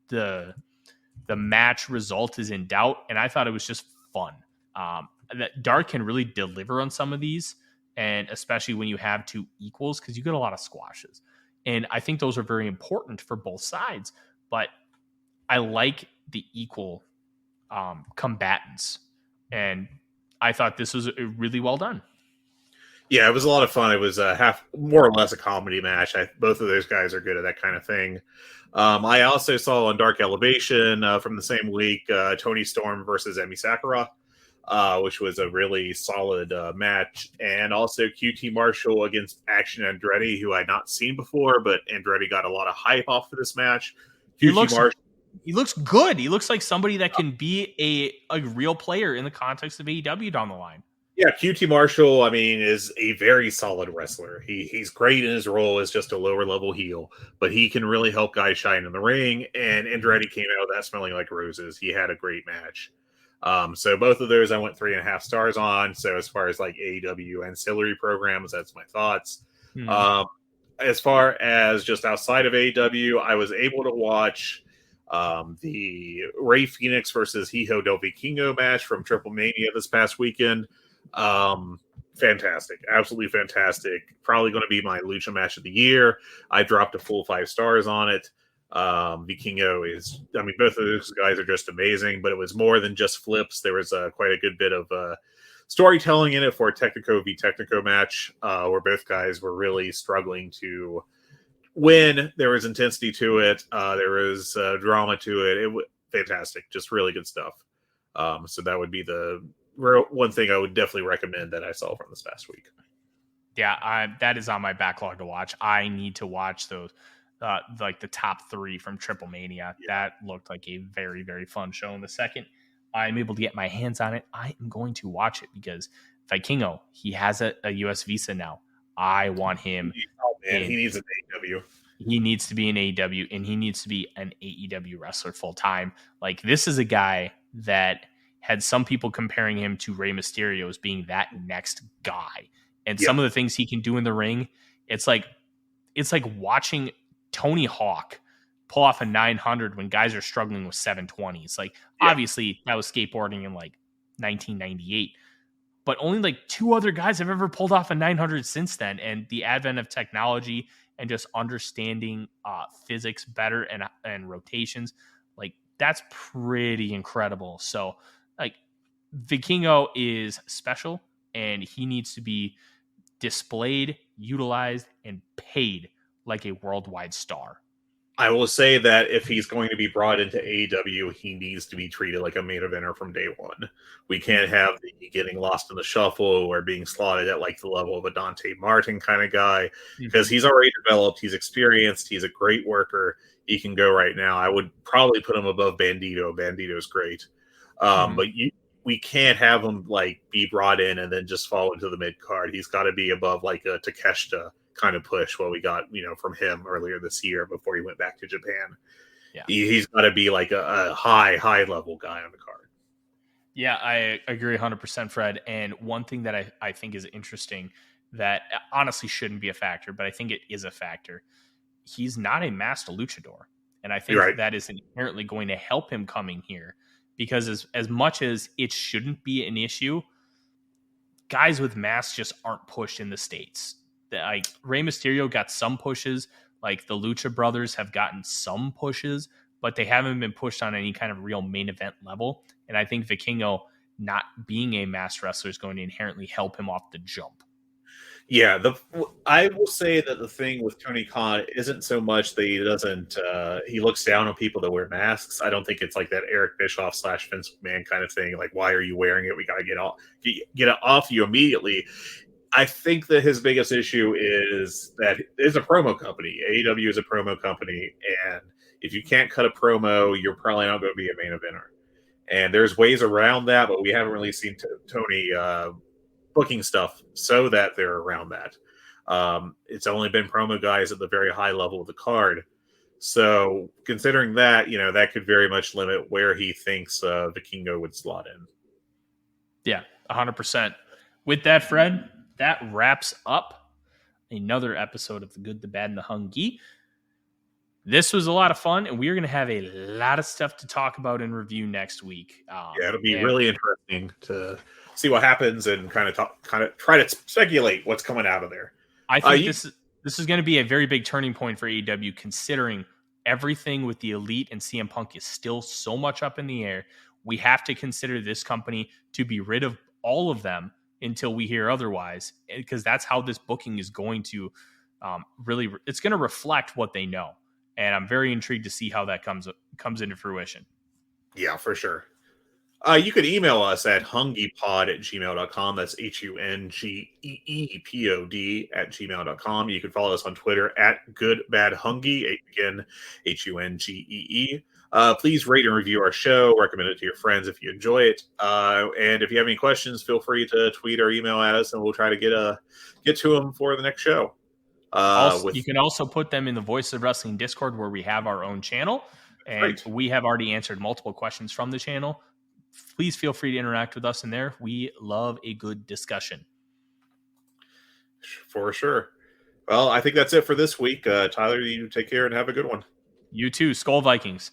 The match result is in doubt, and I thought it was just fun. That Dark can really deliver on some of these, and especially when you have 2 equals, because you get a lot of squashes, and I think those are very important for both sides. But I like the equal combatants, and I thought this was really well done.
Yeah, it was a lot of fun. It was more or less a comedy match. Both of those guys are good at that kind of thing. I also saw on Dark Elevation from the same week, Tony Storm versus Emi Sakura. which was a really solid match. And also QT Marshall against Action Andretti, who I had not seen before, but Andretti got a lot of hype off of this match.
He looks good. He looks like somebody that can be a real player in the context of AEW down the line.
Yeah, QT Marshall, I mean, is a very solid wrestler. He's great in his role as just a lower level heel, but he can really help guys shine in the ring. And Andretti came out of that smelling like roses. He had a great match. So both of those I went 3.5 stars on. So as far as like AEW ancillary programs, that's my thoughts. As far as just outside of AEW, I was able to watch the Rey Fenix versus Hijo del Vikingo match from Triple Mania this past weekend. Fantastic, absolutely fantastic. Probably going to be my lucha match of the year. I dropped a full 5 stars on it. Vikingo is, I mean, both of those guys are just amazing, but it was more than just flips. There was quite a good bit of storytelling in it for a Technico v Technico match, where both guys were really struggling to win. There was intensity to it. There was drama to it. It was fantastic, just really good stuff. So that would be the one thing I would definitely recommend that I saw from this past week.
Yeah, that is on my backlog to watch. I need to watch those, like the top 3 from Triple Mania. Yeah. That looked like a very, very fun show. And the second I'm able to get my hands on it, I am going to watch it because Vikingo, he has a US visa now. I want him.
He needs an AEW.
He needs to be an AEW, and he needs to be an AEW wrestler full time. Like, this is a guy that had some people comparing him to Rey Mysterio as being that next guy. And some of the things he can do in the ring, it's like watching Tony Hawk pull off a 900 when guys are struggling with 720. It's like, obviously that was skateboarding in like 1998, but only like 2 other guys have ever pulled off a 900 since then. And the advent of technology and just understanding physics better and rotations, like, that's pretty incredible. So, like, Vikingo is special, and he needs to be displayed, utilized, and paid like a worldwide star.
I will say that if he's going to be brought into AEW, he needs to be treated like a main eventer from day one. We can't have the getting lost in the shuffle or being slotted at like the level of a Dante Martin kind of guy, because he's already developed, he's experienced, he's a great worker. He can go right now. I would probably put him above Bandito. Bandito's great. But we can't have him like be brought in and then just fall into the mid card. He's got to be above like a Takeshita kind of push, what we got, from him earlier this year before he went back to Japan. Yeah, he's got to be like a high level guy on the card.
Yeah, I agree 100%, Fred. And one thing that I think is interesting that honestly shouldn't be a factor, but I think it is a factor. He's not a master luchador, and I think that is inherently going to help him coming here. Because as much as it shouldn't be an issue, guys with masks just aren't pushed in the States. Like, Rey Mysterio got some pushes, like the Lucha Brothers have gotten some pushes, but they haven't been pushed on any kind of real main event level. And I think Vikingo not being a masked wrestler is going to inherently help him off the jump.
Yeah, I will say that the thing with Tony Khan isn't so much that he doesn't he looks down on people that wear masks. I don't think it's like that Eric Bischoff / Vince McMahon kind of thing. Like, why are you wearing it? We got to get it off you immediately. I think that his biggest issue is that it's a promo company. AEW is a promo company, and if you can't cut a promo, you're probably not going to be a main eventer. And there's ways around that, but we haven't really seen Tony booking stuff so that they're around that. It's only been promo guys at the very high level of the card. So considering that, that could very much limit where he thinks Vikingo would slot in.
Yeah, 100%. With that, Fred, that wraps up another episode of The Good, the Bad, and the Hungee. This was a lot of fun, and we're going to have a lot of stuff to talk about and review next week.
It'll be really interesting to see what happens and kind of try to speculate what's coming out of there.
I think this is going to be a very big turning point for AEW, considering everything with the Elite and CM Punk is still so much up in the air. We have to consider this company to be rid of all of them until we hear otherwise, because that's how this booking is going to it's going to reflect what they know. And I'm very intrigued to see how that comes into fruition.
Yeah, for sure. You can email us at hungeepod@gmail.com. That's HUNGEEPOD@gmail.com. You can follow us on Twitter at GoodBadHungee. Again, HUNGEE. Please rate and review our show. Recommend it to your friends if you enjoy it. And if you have any questions, feel free to tweet or email at us, and we'll try to get to them for the next show.
You can also put them in the Voice of Wrestling Discord, where we have our own channel, and we have already answered multiple questions from the channel. Please feel free to interact with us in there. We love a good discussion.
For sure. Well, I think that's it for this week. Tyler, you take care and have a good one.
You too. Skull Vikings.